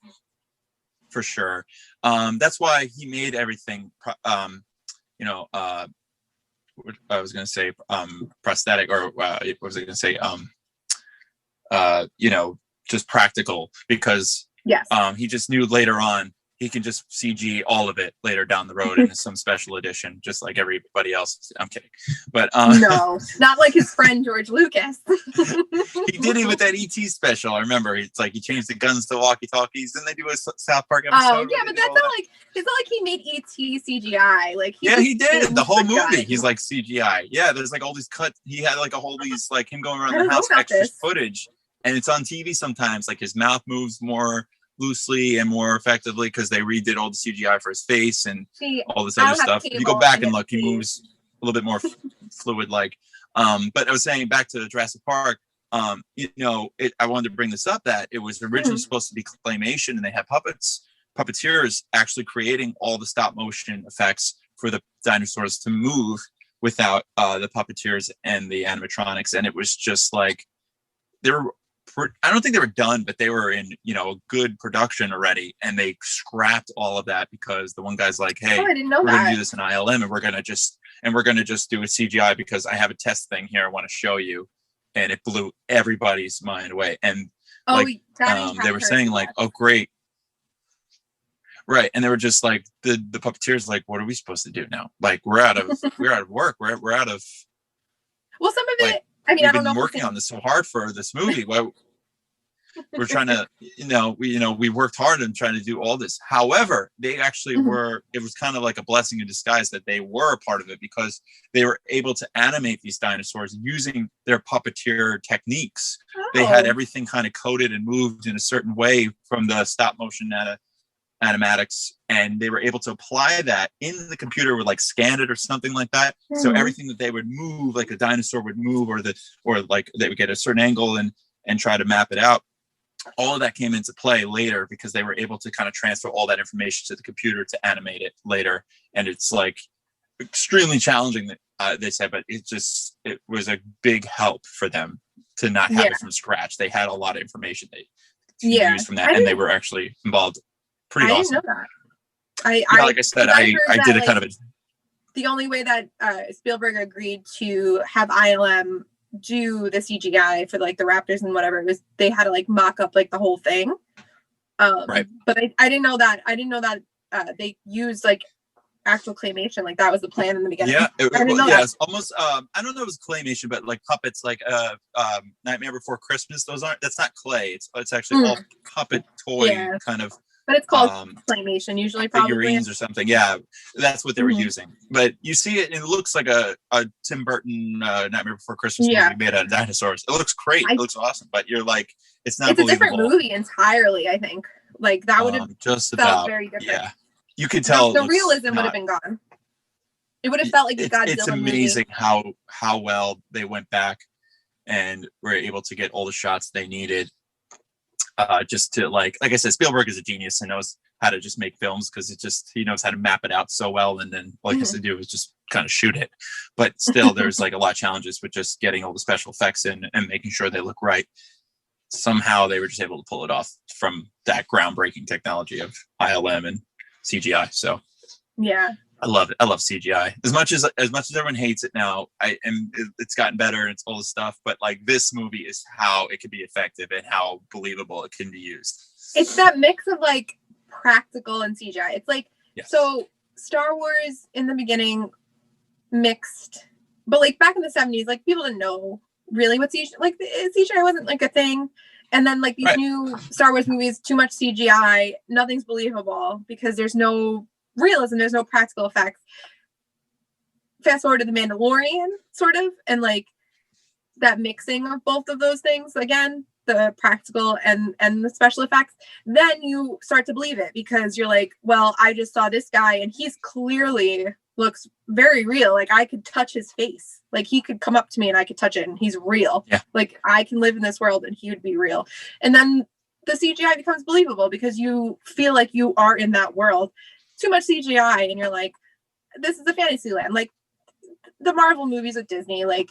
For sure. That's why he made everything, I was going to say prosthetic, or what was I going to say? Just practical, because he just knew later on he can just CG all of it later down the road in some special edition, just like everybody else. I'm kidding, but no, not like his friend George Lucas. He did it with that ET special. I remember it's like he changed the guns to walkie-talkies, and they do a South Park episode. Oh yeah, but that's not like it's not like he made ET CGI. Like he did the whole movie. He's like CGI. Yeah, there's like all these cuts. He had like these like him going around the house, extra footage, and it's on TV sometimes. Like his mouth moves more loosely and more effectively because they redid all the CGI for his face and all this other stuff. If you go back and look, he moves a little bit more fluid like. But I was saying back to Jurassic Park, I wanted to bring this up that it was originally supposed to be claymation, and they had puppeteers actually creating all the stop motion effects for the dinosaurs to move without the puppeteers and the animatronics. And it was just like I don't think they were done, but they were in, a good production already, and they scrapped all of that because the one guy's like, "Hey, we're going to do this in ILM, and we're going to just do a CGI because I have a test thing here I want to show you," and it blew everybody's mind away. And they were saying like, "Oh, great." Right. And they were just like, the puppeteers like, what are we supposed to do now? Like, we're out of work. We're out of. Well, some of it, I mean, I don't know. We've been working on this so hard for this movie. Well, we're trying to, we worked hard on trying to do all this. However, they actually were, it was kind of like a blessing in disguise that they were a part of it because they were able to animate these dinosaurs using their puppeteer techniques. They had everything kind of coded and moved in a certain way from the stop motion animatics, and they were able to apply that in the computer, would like scan it or something like that. So everything that they would move, like a dinosaur would move, or like they would get a certain angle and try to map it out. All of that came into play later because they were able to kind of transfer all that information to the computer to animate it later. And it's like extremely challenging, they said, but it was a big help for them to not have it from scratch. They had a lot of information they used from that, and they were actually involved. Pretty awesome. I didn't know that. Like I said, I did a kind of the only way that Spielberg agreed to have ILM do the CGI for like the Raptors and whatever, it was they had to like mock up like the whole thing. Right. But I didn't know that. I didn't know that they used like actual claymation. Like that was the plan in the beginning. Yeah, it's almost. I don't know if it was claymation, but like puppets, like Nightmare Before Christmas. That's not clay. It's actually all puppet toy kind of. But it's called claymation usually, probably figurines or something. Yeah, that's what they were using. But you see it, and it looks like a Tim Burton Nightmare Before Christmas movie made out of dinosaurs. It looks great. It looks awesome. But you're like, it's not. It's believable. A different movie entirely. I think like that would have just felt about very different. Yeah, you could tell the realism would have been gone. It would have felt like a Godzilla It's amazing movie. how well they went back and were able to get all the shots they needed. Just to like I said, Spielberg is a genius and knows how to just make films because he knows how to map it out so well, and then all he has to do is just kind of shoot it. But still, there's like a lot of challenges with just getting all the special effects in and making sure they look right. Somehow they were just able to pull it off from that groundbreaking technology of ILM and CGI. So yeah, I love it. I love CGI as much as everyone hates it now. It's gotten better and it's all this stuff, but like this movie is how it can be effective and how believable it can be used. It's that mix of like practical and CGI. It's like so Star Wars in the beginning mixed, but like back in the 70s, like people didn't know really what CGI, like CGI wasn't like a thing. And then like these new Star Wars movies, too much CGI, nothing's believable because there's no realism, there's no practical effects. Fast forward to The Mandalorian, sort of, and like that mixing of both of those things again, the practical and the special effects, then you start to believe it because you're like, well, I just saw this guy and he's clearly looks very real. Like I could touch his face. Like he could come up to me and I could touch it and he's real. Yeah. Like I can live in this world and he would be real. And then the CGI becomes believable because you feel like you are in that world. Too much CGI and you're like, this is a fantasy land. Like the Marvel movies with Disney, like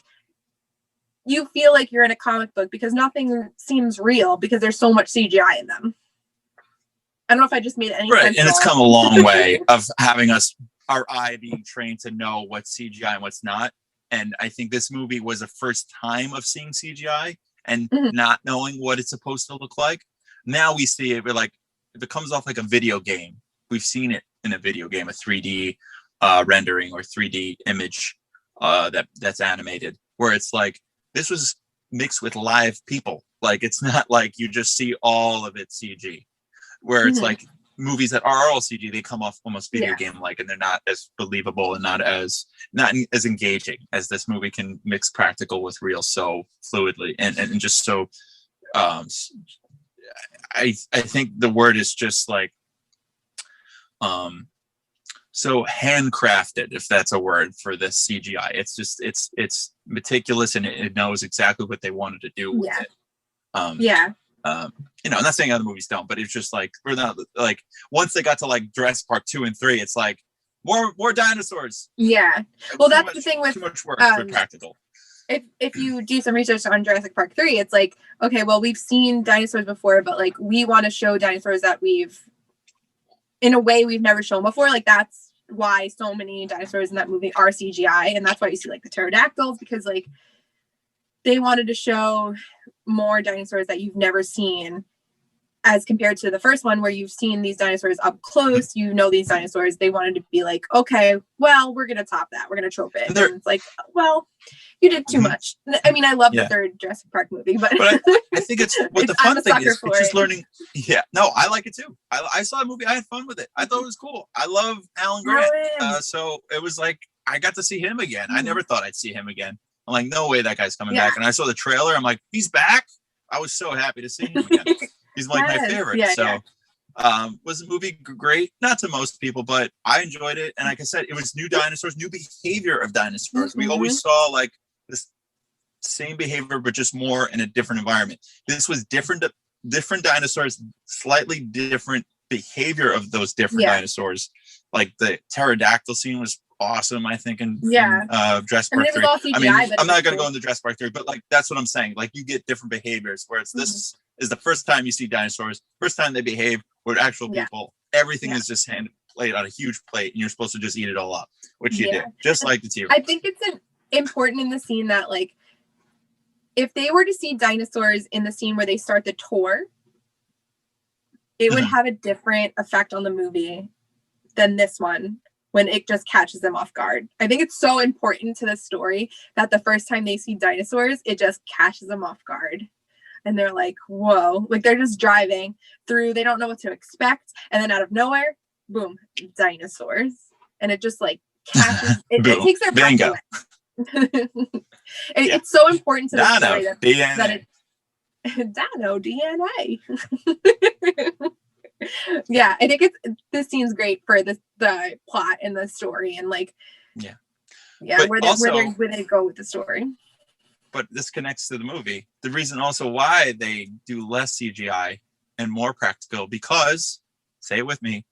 you feel like you're in a comic book because nothing seems real because there's so much CGI in them. I don't know if I just made any sense. And it's come a long way of having our eye being trained to know what's CGI and what's not. And I think this movie was the first time of seeing CGI and not knowing what it's supposed to look like. Now we see it, we're like, if it comes off like a video game, we've seen it in a video game, a 3D rendering or 3D image that's animated, where it's like, this was mixed with live people. Like, it's not like you just see all of it CG, where it's like movies that are all CG, they come off almost video game like, and they're not as believable and not as engaging as this movie can mix practical with real so fluidly and just so. I think the word is just like so handcrafted, if that's a word for this CGI. It's just it's meticulous and it knows exactly what they wanted to do with it. I'm not saying other movies don't, but it's just like we're not like once they got to like Jurassic Park 2 and 3, it's like more dinosaurs. Yeah. Well, that's the thing with too much work for practical. If you do some research on Jurassic Park 3, it's like, okay, well, we've seen dinosaurs before, but like we want to show dinosaurs that in a way we've never shown before. Like that's why so many dinosaurs in that movie are CGI, and that's why you see like the pterodactyls, because like they wanted to show more dinosaurs that you've never seen as compared to the first one where you've seen these dinosaurs up close, these dinosaurs. They wanted to be like, okay, well, we're going to top that. We're going to trope it. And it's like, well, you did too much. I mean, I love the third Jurassic Park movie, but I think it's what the fun thing is. It's just learning. Yeah, no, I like it too. I saw the movie. I had fun with it. I thought it was cool. I love Alan Grant. So it was like, I got to see him again. I never thought I'd see him again. I'm like, no way that guy's coming back. And I saw the trailer. I'm like, he's back. I was so happy to see him again. He's like my favorite. Was the movie great? Not to most people, but I enjoyed it. And like I said, it was new dinosaurs, new behavior of dinosaurs. We always saw like this same behavior, but just more in a different environment. This was different dinosaurs, slightly different behavior of those different dinosaurs. Like the pterodactyl scene was awesome, I think, in Jurassic Park 3. I mean, I'm not going to go into Jurassic Park 3, but like that's what I'm saying. Like you get different behaviors where it's this is the first time you see dinosaurs, first time they behave with actual people. Everything is just played on a huge plate and you're supposed to just eat it all up, which you did, just like the T-Rex. I think it's important in the scene that like if they were to see dinosaurs in the scene where they start the tour, it would have a different effect on the movie than this one when it just catches them off guard. I think it's so important to the story that the first time they see dinosaurs, it just catches them off guard. And they're like, whoa, like they're just driving through, they don't know what to expect. And then out of nowhere, boom, dinosaurs. And it just like catches, it takes their breath away. It's so important to the story that it, Dino DNA. Yeah, I think this seems great for the plot and the story and like where they go with the story. But this connects to the movie. The reason also why they do less CGI and more practical, because, say it with me,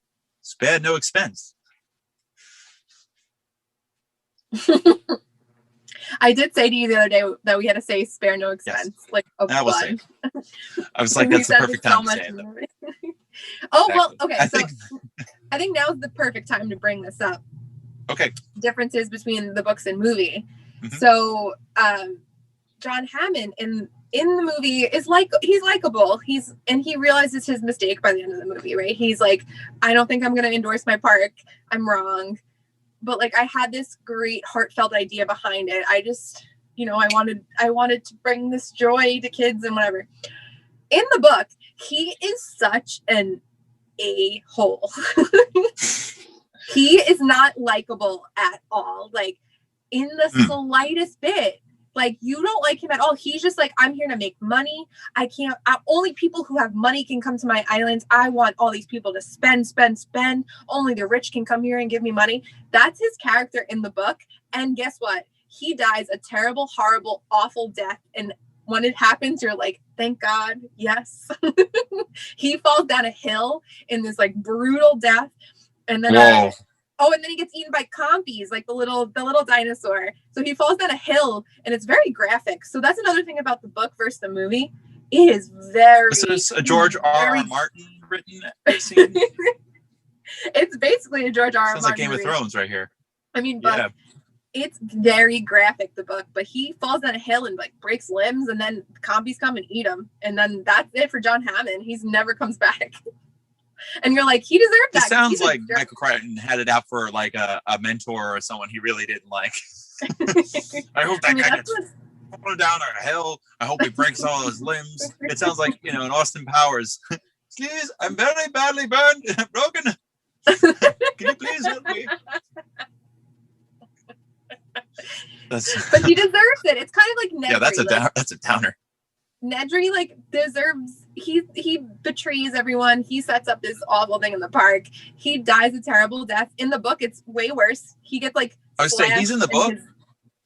spared no expense. I did say to you the other day that we had to say spare no expense. Yes. Like of blood. I was like, that's the perfect time to say it. Oh, exactly. Well, okay. I think now is the perfect time to bring this up. Okay. Differences between the books and movie. Mm-hmm. So, John Hammond in the movie is like, he's likable. He realizes his mistake by the end of the movie, right? He's like, I don't think I'm going to endorse my park. I'm wrong. But like, I had this great heartfelt idea behind it. I just, I wanted to bring this joy to kids and whatever. In the book, he is such an a-hole. He is not likable at all. Like in the slightest bit. Like you don't like him at all. He's just like, I'm here to make money. Only people who have money can come to my islands. I want all these people to spend. Only the rich can come here and give me money. That's his character in the book. And guess what? He dies a terrible, horrible, awful death. And when it happens, you're like, thank God. Yes. He falls down a hill in this like brutal death. And then, and then he gets eaten by compies, like the little dinosaur. So he falls down a hill and it's very graphic. So that's another thing about the book versus the movie. It is very. This is a George R. Martin written scene. It's basically a George R. Sounds like Game of Thrones right here. I mean, but it's very graphic, the book. But he falls down a hill and like breaks limbs, and then compies come and eat him. And then that's it for John Hammond. He's never comes back. And you're like, he deserved that. It sounds like Michael Crichton had it out for like a mentor or someone he really didn't like. I hope that guy gets thrown down a hill. I hope he breaks all his limbs. It sounds like, in Austin Powers. Please, I'm very badly burned and broken. Can you please help me? But he deserves it. It's kind of like Nedry. Yeah, that's a downer. Nedry deserves. He betrays everyone. He sets up this awful thing in the park. He dies a terrible death. In the book, it's way worse. He gets I was saying he's in the book. His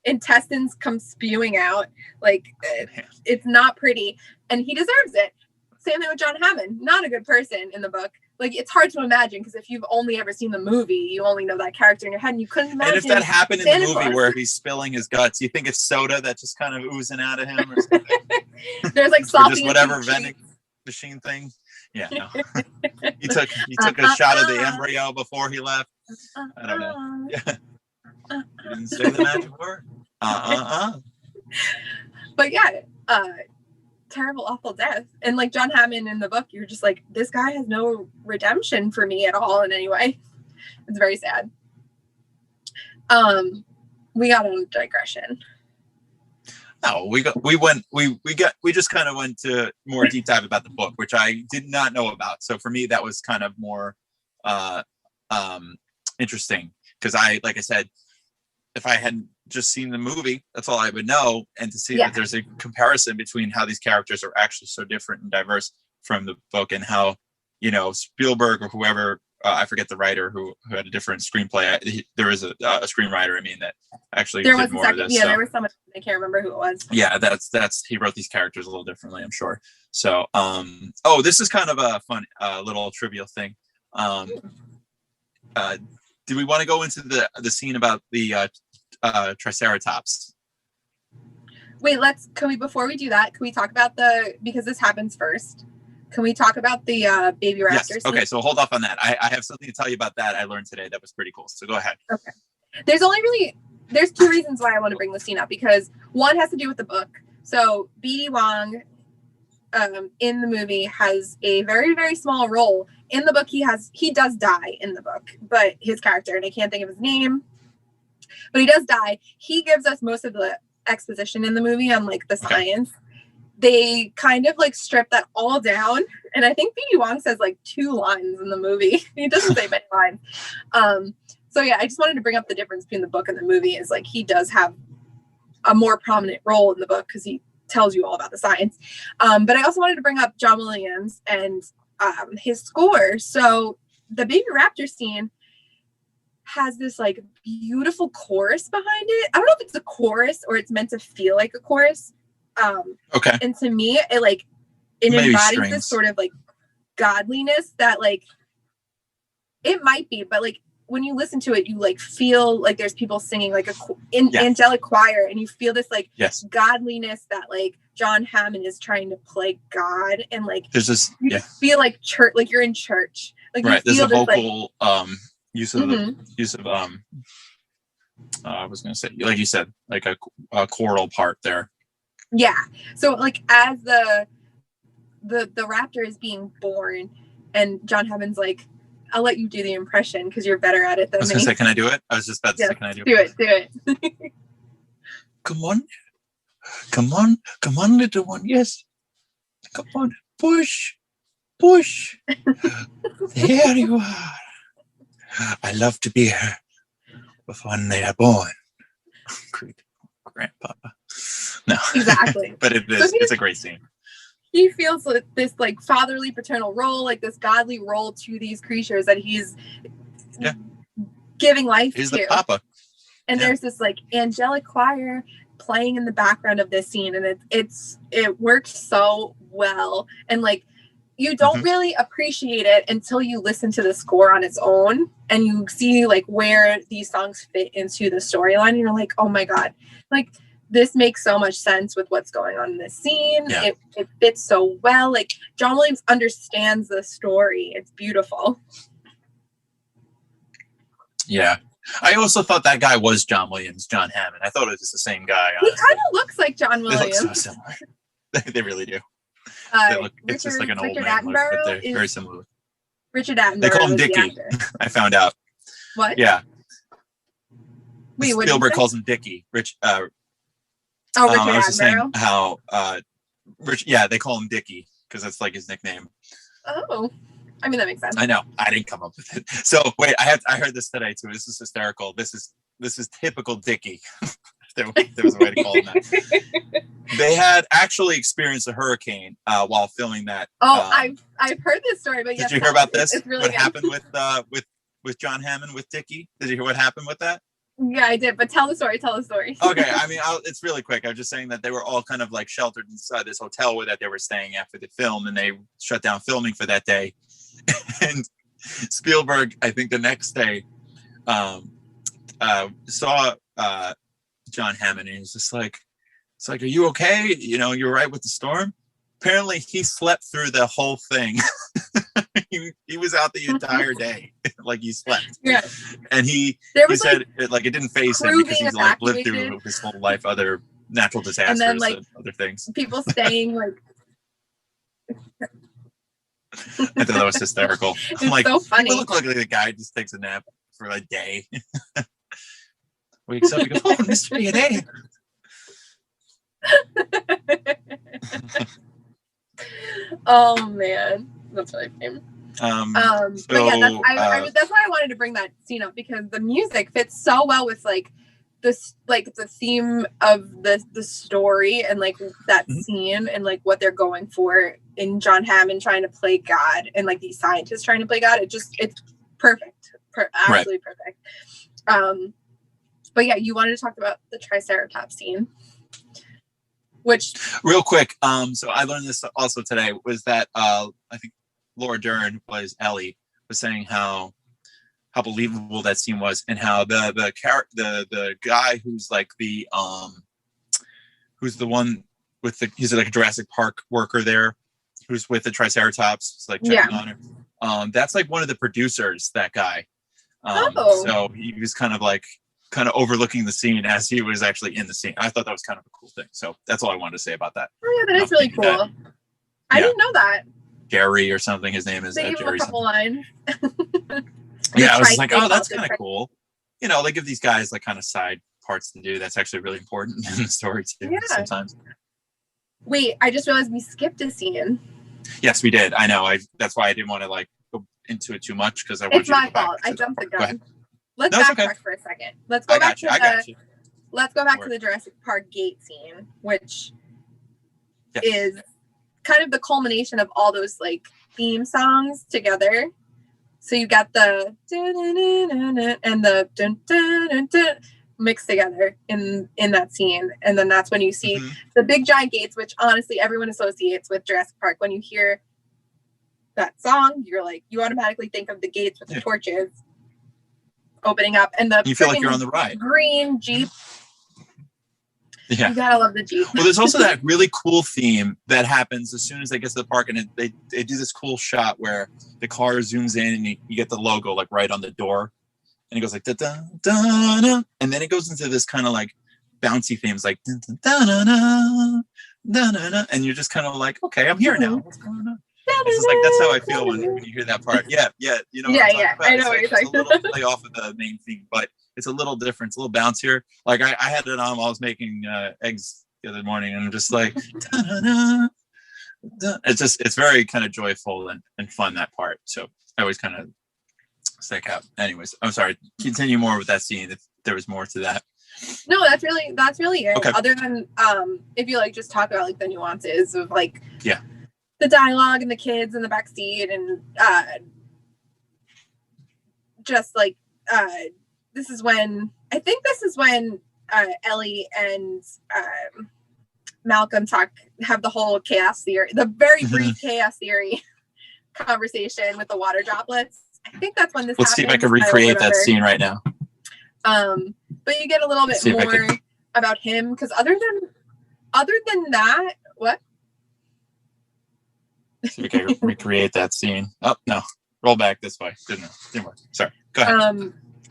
intestines come spewing out. It's not pretty, and he deserves it. Same thing with John Hammond. Not a good person in the book. It's hard to imagine because if you've only ever seen the movie, you only know that character in your head, and you couldn't imagine. And if that happened in the movie where he's spilling his guts, you think it's soda that's just kind of oozing out of him, or something? There's salty, just whatever vending machine thing. Yeah, no. He took a shot of the embryo before he left. I don't know. Yeah. You didn't say the magic word. But yeah. Terrible, awful death. And John Hammond in the book, you're just like, this guy has no redemption for me at all in any way. It's very sad. We got on a digression. No, we just kind of went to more deep dive about the book, which I did not know about. So for me, that was kind of more interesting because like I said, if I hadn't just seen the movie, that's all I would know. And to see that there's a comparison between how these characters are actually so different and diverse from the book, and how, Spielberg or whoever, I forget the writer who had a different screenplay. There is a screenwriter, that actually there did was more of this. Yeah, there was someone, I can't remember who it was. Yeah, that's he wrote these characters a little differently, I'm sure. So, this is kind of a fun little trivial thing. Do we want to go into the scene about the Triceratops? Wait, before we do that, can we talk about because this happens first, can we talk about the baby raptor scene? Okay, so hold off on that. I have something to tell you about that. I learned today that was pretty cool. So go ahead. Okay. There's two reasons why I want to bring the scene up, because one has to do with the book. So B.D. Wong in the movie has a very, very small role. In the book, he does die in the book, but his character, and I can't think of his name, but he does die. He gives us most of the exposition in the movie on like the science. They kind of like strip that all down, and I think B.D. Wong says like 2 lines in the movie. He doesn't say many lines. So yeah, I just wanted to bring up the difference between the book and the movie. Is like he does have a more prominent role in the book because he tells you all about the science. But I also wanted to bring up John Williams and his score. So the Baby Raptor scene has this like beautiful chorus behind it. I don't know if it's a chorus or it's meant to feel like a chorus. And to me, it embodies this sort of like godliness that like it might be, but like when you listen to it, you like feel like there's people singing like angelic choir, and you feel this like godliness that like John Hammond is trying to play God, and like there's this feel like church, like you're in church, like right. There's a vocal like, use of I was gonna say, like you said, like a choral part there. Yeah. So like as the raptor is being born, and John Hammond's like, I'll let you do the impression because you're better at it than me. I was gonna say, can I do it? I was just about to say, can I do it? Do it. Come on, little one. Yes. Come on, push. There you are. I love to be here when they are born. Grandpa. No. Exactly. But it's a great scene. He feels this like fatherly paternal role, like this godly role to these creatures that he's giving life to. He's the papa. And there's this like angelic choir playing in the background of this scene, and it works so well. And like you don't really appreciate it until you listen to the score on its own and you see like where these songs fit into the storyline, and you're like, oh my god, like this makes so much sense with what's going on in this scene. It fits so well. Like John Williams understands the story. It's beautiful. Yeah. I also thought that guy was John Williams, John Hammond. I thought it was the same guy. Honestly. He kind of looks like John Williams. They look so similar. They really do. It's just like an old man look, but they're very similar. Richard Attenborough. They call him Dickie. I found out. What? Yeah. Wait, what Spielberg calls him Dickie. Richard Attenborough. I was just saying how they call him Dickie because that's like his nickname. Oh, I mean that makes sense. I know. I didn't come up with it. So wait, I heard this today too. This is hysterical. This is typical Dickie. there was a way to call him that. They had actually experienced a hurricane while filming that. Oh, I've heard this story, but did you hear about this? It's really what good. Happened with John Hammond with Dickie? Did you hear what happened with that? Yeah, I did, but tell the story. Okay, I mean, it's really quick. I was just saying that they were all kind of like sheltered inside this hotel where that they were staying after the film, and they shut down filming for that day. And Spielberg, I think the next day, saw John Hammond, and he's just like, "It's like, are you okay? You know, you're right with the storm." Apparently, he slept through the whole thing. He was out the entire day, like he slept. Yeah, and he said like it didn't faze him because he's like lived through his whole life other natural disasters and, then, other things. People staying like. I thought that was hysterical. I'm like, so funny. People look like the guy just takes a nap for a day. Wakes up and goes, "Oh, Mr. DNA." Oh man, that's really funny. But yeah, that's why I wanted to bring that scene up, because the music fits so well with like this, like the theme of the story and like that scene and like what they're going for in John Hammond trying to play God and like these scientists trying to play God. It's perfect, absolutely perfect. But yeah, you wanted to talk about the Triceratops scene. Which real quick, so I learned this also today, was that I think Laura Dern, who plays Ellie, was saying how believable that scene was, and how the guy who's like who's the one with he's like a Jurassic Park worker there, who's with the Triceratops, like checking on her. That's like one of the producers, that guy. So he was kind of overlooking the scene as he was actually in the scene. I thought that was kind of a cool thing. So that's all I wanted to say about that. Oh yeah, that is really cool. I didn't know that. Jerry or something. His name is they gave him a Jerry couple something. lines. Yeah, I was like, oh, that's kind of cool. You know, they give these guys like kind of side parts to do. That's actually really important in the story too. Yeah. Sometimes. Wait, I just realized we skipped a scene. Yes, we did. I know. That's why I didn't want to like go into it too much because I want you to go fault. I jumped the gun. Let's backtrack for a second. Let's go back to the Jurassic Park gate scene, which is kind of the culmination of all those like theme songs together. So you got the and the mixed together in that scene, and then that's when you see the big giant gates, which honestly everyone associates with Jurassic Park. When you hear that song, you're like, you automatically think of the gates with the torches opening up, and you feel like you're on the ride. Green Jeep. Yeah, you gotta love the Jeep. Well, there's also that really cool theme that happens as soon as they get to the park, and they do this cool shot where the car zooms in and you get the logo like right on the door, and it goes like da da da da, and then it goes into this kind of like bouncy themes like da da da da da da, and you're just kind of like, okay, I'm here now. What's going on? It's just like that's how I feel when you hear that part. Yeah, you know. I know what you're talking about. It's a little play off of the main theme, but it's a little different. It's a little bouncier. Like I had it on while I was making eggs the other morning, and I'm just like, da-da-da, da. It's very kind of joyful and fun, that part. So I always kind of stick out. Anyways, I'm sorry. Continue more with that scene if there was more to that. No, that's really it. Okay. Other than if you like just talk about like the nuances of like the dialogue and the kids in the backseat and just like this is when Ellie and Malcolm have the whole chaos theory, the very brief chaos theory conversation with the water droplets. I think that's when this Let's see if I can recreate that scene right now. But you get a little bit more about him, because other than that, what? See if we can recreate that scene. Oh no, roll back this way. Didn't work. Sorry. Go ahead.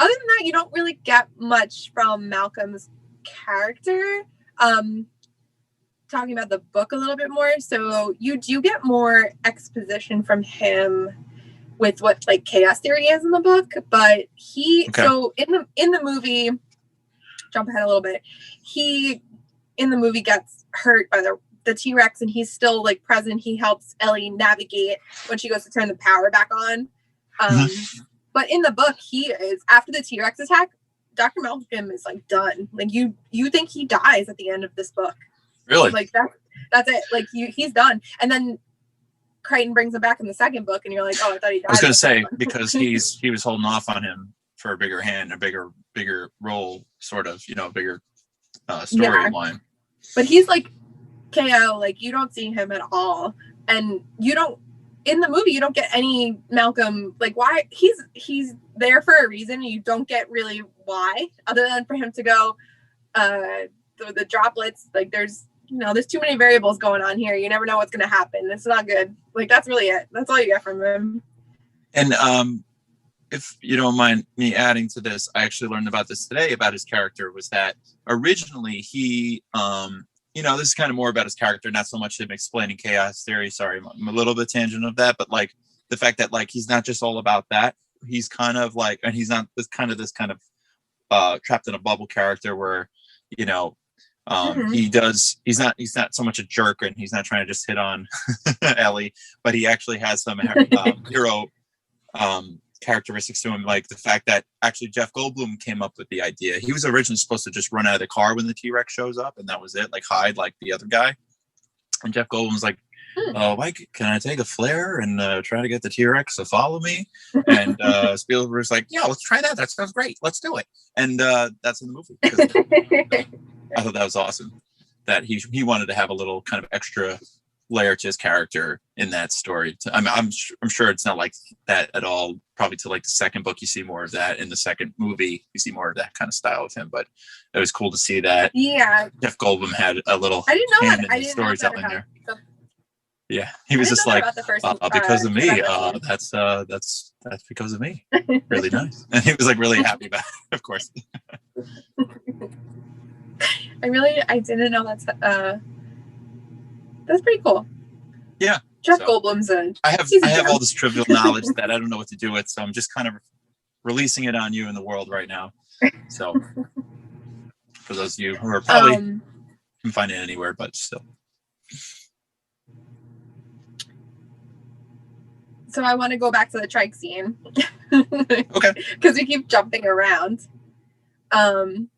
Other than that, you don't really get much from Malcolm's character. Talking about the book a little bit more, so you do get more exposition from him with what like chaos theory is in the book, but so in the movie, jump ahead a little bit, he in the movie gets hurt by the T-Rex, and he's still like present. He helps Ellie navigate when she goes to turn the power back on. But in the book, he is, after the T-Rex attack, Dr. Malcolm is like done. Like you think he dies at the end of this book. Really? Like that's it. Like he's done. And then Crichton brings him back in the second book, and you're like, oh, I thought he died. I was going to say, because he was holding off on him for a bigger hand, a bigger role, sort of, bigger storyline. Yeah. But he's like KO, like you don't see him at all, and in the movie you don't get any Malcolm, like why he's there for a reason, and you don't get really why, other than for him to go the droplets, like there's too many variables going on here, you never know what's going to happen, it's not good. Like that's really it, that's all you get from him. And if you don't mind me adding to this, I actually learned about this today about his character, was that originally he this is kind of more about his character, not so much him explaining chaos theory. Sorry, I'm a little bit tangent of that, but like the fact that like he's not just all about that. He's kind of like, and he's not this kind of trapped in a bubble character where, he's not so much a jerk, and he's not trying to just hit on Ellie, but he actually has some hero characteristics to him, like the fact that actually Jeff Goldblum came up with the idea. He was originally supposed to just run out of the car when the T-Rex shows up, and that was it, like hide like the other guy. And Jeff Goldblum's like, Mike, can I take a flare and try to get the T-Rex to follow me? And Spielberg's like, yeah, let's try that. That sounds great. Let's do it. And that's in the movie. I thought that was awesome, that he wanted to have a little kind of extra layer to his character in that story. I'm sure it's not like that at all. Probably to like the second book, you see more of that. In the second movie, you see more of that kind of style of him. But it was cool to see that. Yeah, Jeff Goldblum had a little hand in the storytelling there. Yeah, he was just like, because of me. That's because of me. Really nice, and he was like really happy about it, of course. I didn't know that's pretty cool. Yeah, Jeff So, Goldblum's I have all this trivial knowledge that I don't know what to do with, so I'm just kind of releasing it on you in the world right now. So for those of you who are probably can find it anywhere, but still. So I want to go back to the trike scene. Okay. Because we keep jumping around. And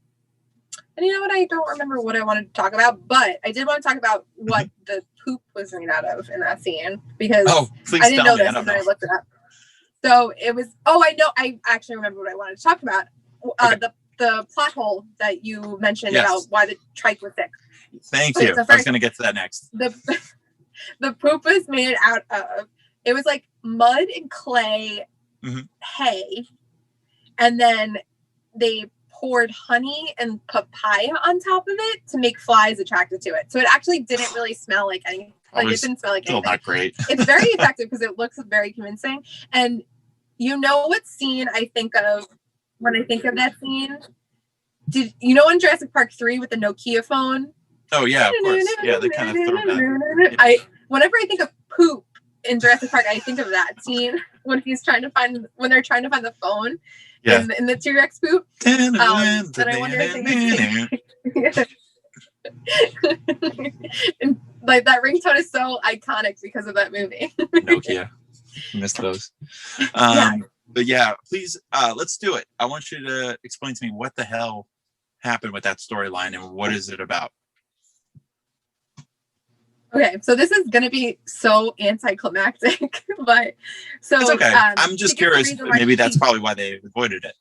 you know what? I don't remember what I wanted to talk about, but I did want to talk about what the poop was made out of in that scene, because I didn't know this and then I looked it up. So it was, I know, I actually remember what I wanted to talk about. The plot hole that you mentioned about why the trike was sick. Thank you. So I was going to get to that next. The poop was made out of, it was like mud and clay, hay, and then they poured honey and papaya on top of it to make flies attracted to it. So it actually didn't really smell like anything. Like it didn't smell like anything. Still not great. It's very effective because it looks very convincing. And you know what scene I think of when I think of that scene? Did you know in Jurassic Park 3 with the Nokia phone? Oh yeah, of course. Yeah, they kind of throw that. Whenever I think of poop in Jurassic Park, I think of that scene when they're trying to find the phone in the T-Rex poop. And I wonder if and like that ringtone is so iconic because of that movie. Nokia. Missed those. But yeah, please, let's do it. I want you to explain to me what the hell happened with that storyline and what is it about? Okay, so this is going to be so anticlimactic, but so it's okay. I'm just curious. Maybe that's probably why they avoided it.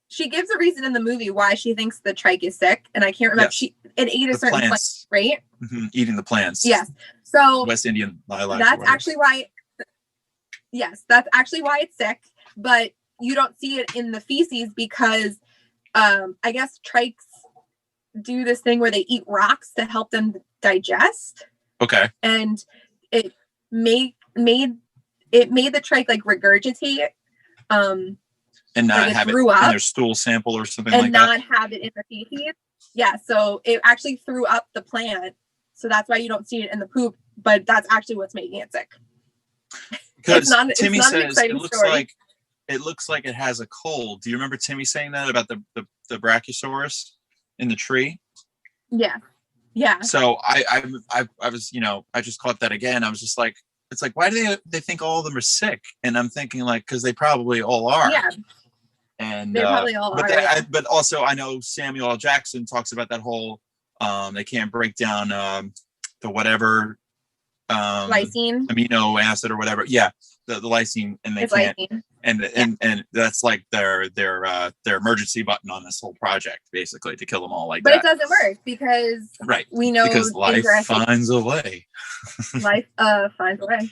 She gives a reason in the movie why she thinks the trike is sick, and I can't remember. It ate a certain plant, right? Eating the plants. Yes. So West Indian lilac. That's actually why. Yes, that's actually why it's sick, but you don't see it in the feces because I guess trikes do this thing where they eat rocks to help them digest. Okay. And it made the trike like regurgitate. And not like have it in their stool sample or something like that. And not have it in the feces. Yeah, so it actually threw up the plant. So that's why you don't see it in the poop, but that's actually what's making it sick. Because Timmy says it looks like it has a cold. Do you remember Timmy saying that about the Brachiosaurus in the tree? Yeah. Yeah. So I was, I just caught that again. I was just like, it's like, why do they think all of them are sick? And I'm thinking like, because they probably all are. Yeah. And they probably all are. But also I know Samuel L. Jackson talks about that whole they can't break down the whatever lysine amino acid or whatever. Yeah, the lysine, and they can't. Lysine. And that's like their emergency button on this whole project, basically, to kill them all but that. But it doesn't work because we know because life finds a way. Life finds a way.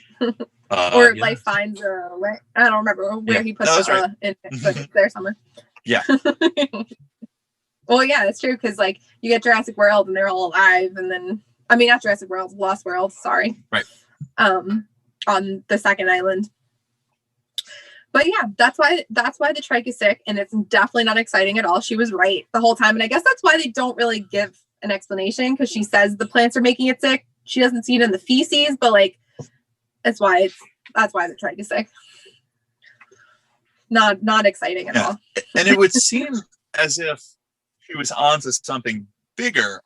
Or life finds a way. I don't remember where he put the in it, but it's there somewhere. Yeah. Well, yeah, that's true because like you get Jurassic World and they're all alive, and then not Jurassic World, Lost World. Sorry. Right. On the second island. But yeah, that's why the trike is sick, and it's definitely not exciting at all. She was right the whole time, and I guess that's why they don't really give an explanation because she says the plants are making it sick. She doesn't see it in the feces, but like that's why the trike is sick. Not exciting at all. And it would seem as if she was onto something bigger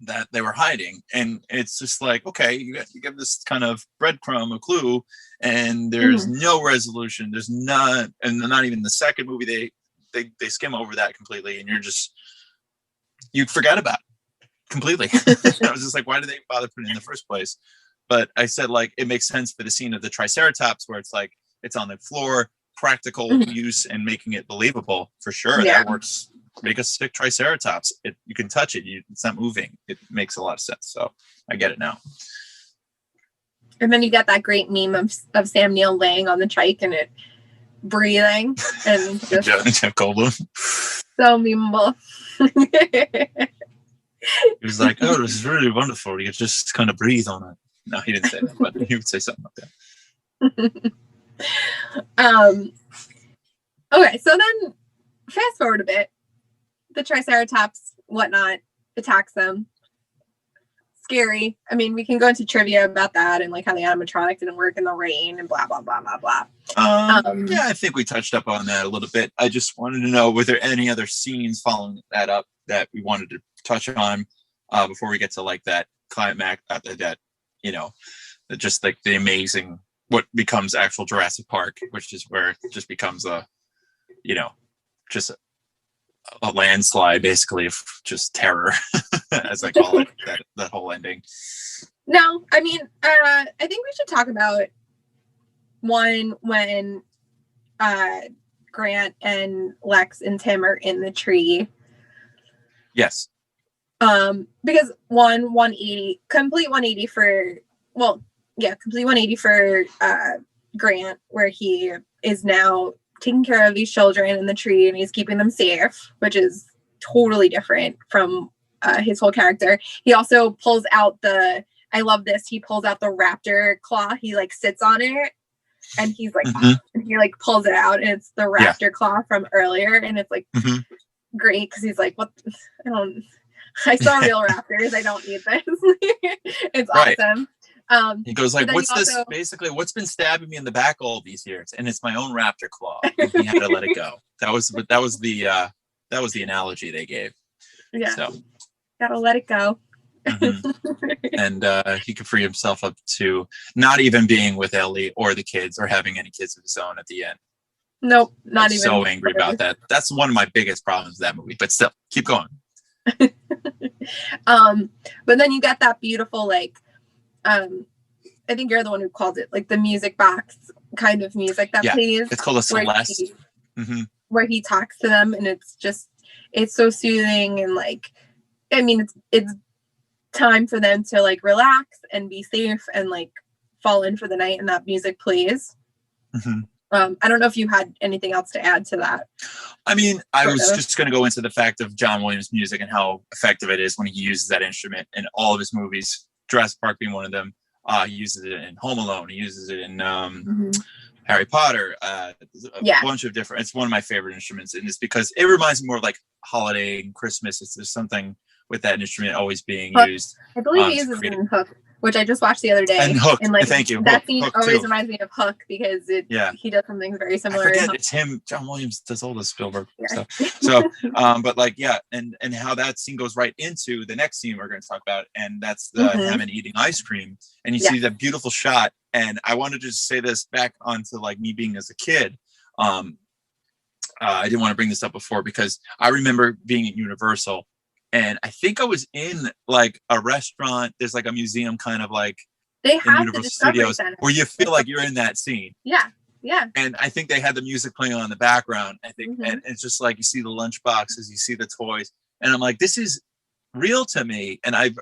that they were hiding, and it's just like, okay, you give this kind of breadcrumb, a clue, and there's no resolution. There's not, and not even the second movie they skim over that completely, and you forget about it completely. I was just like, why did they bother putting it in the first place? But I said like it makes sense for the scene of the Triceratops where it's like it's on the floor, practical use and making it believable for sure. Yeah. That works. Make a sick Triceratops. You can touch it. It's not moving. It makes a lot of sense. So I get it now. And then you got that great meme of Sam Neill laying on the trike and it breathing and just Jeff Goldblum. So memeable. He was like, "Oh, this is really wonderful. You could just kind of breathe on it." No, he didn't say that, but he would say something like that. Okay, so then fast forward a bit. The Triceratops, whatnot, attacks them. scary. I mean, we can go into trivia about that and like how the animatronic didn't work in the rain and blah blah blah blah blah. Yeah, I think we touched up on that a little bit. I just wanted to know, were there any other scenes following that up that we wanted to touch on before we get to like that climax, that just like the amazing what becomes actual Jurassic Park, which is where it just becomes just a landslide basically of just terror, as I call it, that whole ending. No, I mean, I think we should talk about one when Grant and Lex and Tim are in the tree. Yes. Because complete 180 for Grant, where he is now taking care of these children in the tree and he's keeping them safe, which is totally different from his whole character. He also pulls out I love this, he pulls out the raptor claw, he like sits on it and he's like, and he like pulls it out and it's the raptor claw from earlier, and it's like great because he's like, what? I saw real raptors, I don't need this. It's awesome. He goes like, what's this? Basically, what's been stabbing me in the back all these years? And it's my own raptor claw. He had to let it go. That was the analogy they gave. Yeah. So gotta let it go. And he could free himself up to not even being with Ellie or the kids or having any kids of his own at the end. Nope, not even. So angry about that. That's one of my biggest problems with that movie. But still, keep going. But then you got that beautiful like. I think you're the one who called it like the music box kind of music that plays. It's called a Celeste. Where he talks to them, and it's so soothing, and like, I mean, it's time for them to like relax and be safe and like fall in for the night, and that music plays. I don't know if you had anything else to add to that. I mean, I was just going to go into the fact of John Williams' music and how effective it is when he uses that instrument in all of his movies. Jurassic Park being one of them. He uses it in Home Alone. He uses it in Harry Potter. A bunch of different. It's one of my favorite instruments, and it's because it reminds me more of like holiday and Christmas. There's something with that instrument always being used. I believe he uses it in Hook, which I just watched the other day. And Hook. And like, thank you. That scene Hook always too. reminds me of Hook because he does something very similar. I forget, it's him. John Williams does all this Spielberg stuff. So, but like, and how that scene goes right into the next scene we're going to talk about, and that's the Hammond eating ice cream, and you see that beautiful shot. And I wanted to just say this back onto like me being as a kid. I didn't want to bring this up before because I remember being at Universal, and I think I was in like a restaurant. There's like a museum kind of like they have Universal Studios where you feel like you're in that scene. Yeah. And I think they had the music playing on in the background. I think, and it's just like you see the lunch boxes, you see the toys, and I'm like, this is real to me. And I've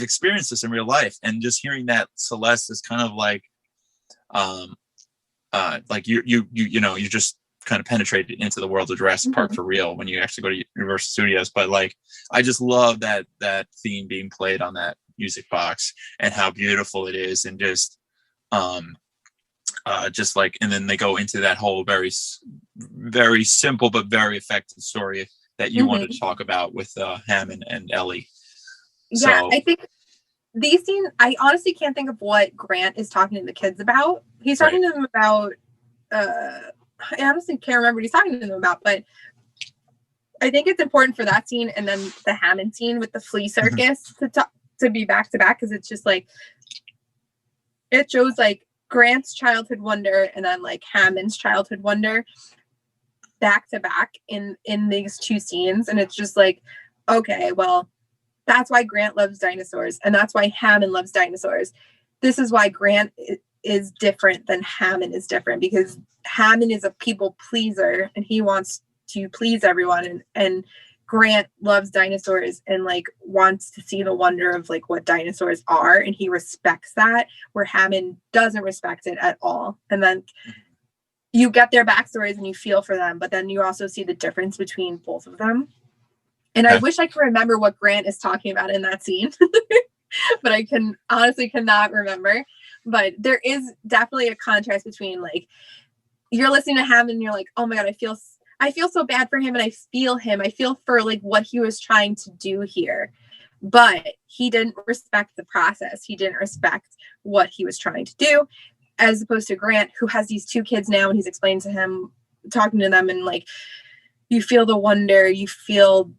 experienced this in real life, and just hearing that Celeste is kind of like you just kind of penetrated into the world of Jurassic Park for real when you actually go to Universal Studios. But like, I just love that theme being played on that music box and how beautiful it is, and just like, and then they go into that whole very, very simple but very effective story that you wanted to talk about with Hammond and Ellie. Yeah, so, I think these scenes, I honestly can't think of what Grant is talking to the kids about. He's talking to them about I honestly can't remember what he's talking to them about, but I think it's important for that scene and then the Hammond scene with the flea circus to be back to back, because it's just like, it shows like Grant's childhood wonder and then like Hammond's childhood wonder back to back in these two scenes. And it's just like, okay, well, that's why Grant loves dinosaurs, and that's why Hammond loves dinosaurs. This is why Grant is different than Hammond is different, because Hammond is a people pleaser and he wants to please everyone, and Grant loves dinosaurs and like wants to see the wonder of like what dinosaurs are, and he respects that, where Hammond doesn't respect it at all. And then you get their backstories and you feel for them, but then you also see the difference between both of them. And I wish I could remember what Grant is talking about in that scene, but I cannot remember. But there is definitely a contrast between like, you're listening to Hammond and you're like, oh my God, I feel so bad for him, and I feel him. I feel for like what he was trying to do here. but he didn't respect the process. He didn't respect what he was trying to do, as opposed to Grant, who has these 2 kids now, and he's explained to him, talking to them, and like, you feel the wonder, you feel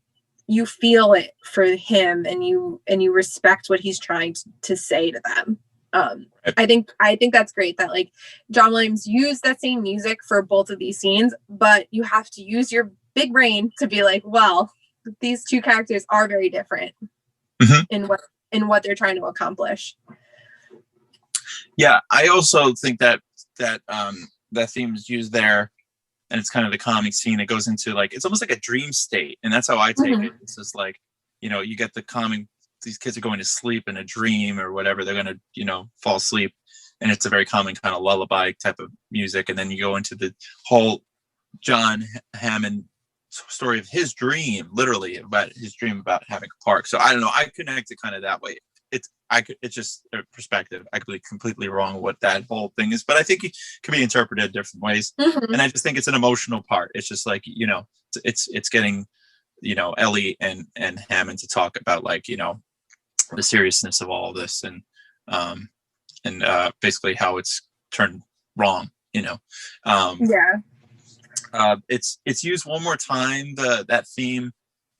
it for him, and you respect what he's trying to say to them. I think that's great that like John Williams used that same music for both of these scenes, but you have to use your big brain to be like, well, these 2 characters are very different in what they're trying to accomplish. Yeah, I also think that theme is used there, and it's kind of the calming scene. It goes into like, it's almost like a dream state, and that's how I take it. It's just like, you get the calming. These kids are going to sleep in a dream or whatever. They're going to, fall asleep, and it's a very common kind of lullaby type of music. And then you go into the whole John Hammond story of his dream, literally about his dream about having a park. So I don't know. I connect it kind of that way. It's just a perspective. I could be completely wrong what that whole thing is, but I think it can be interpreted different ways. And I just think it's an emotional part. It's just like, it's getting, Ellie and Hammond to talk about like, the seriousness of all of this, and basically how it's turned wrong. It's used one more time, that theme,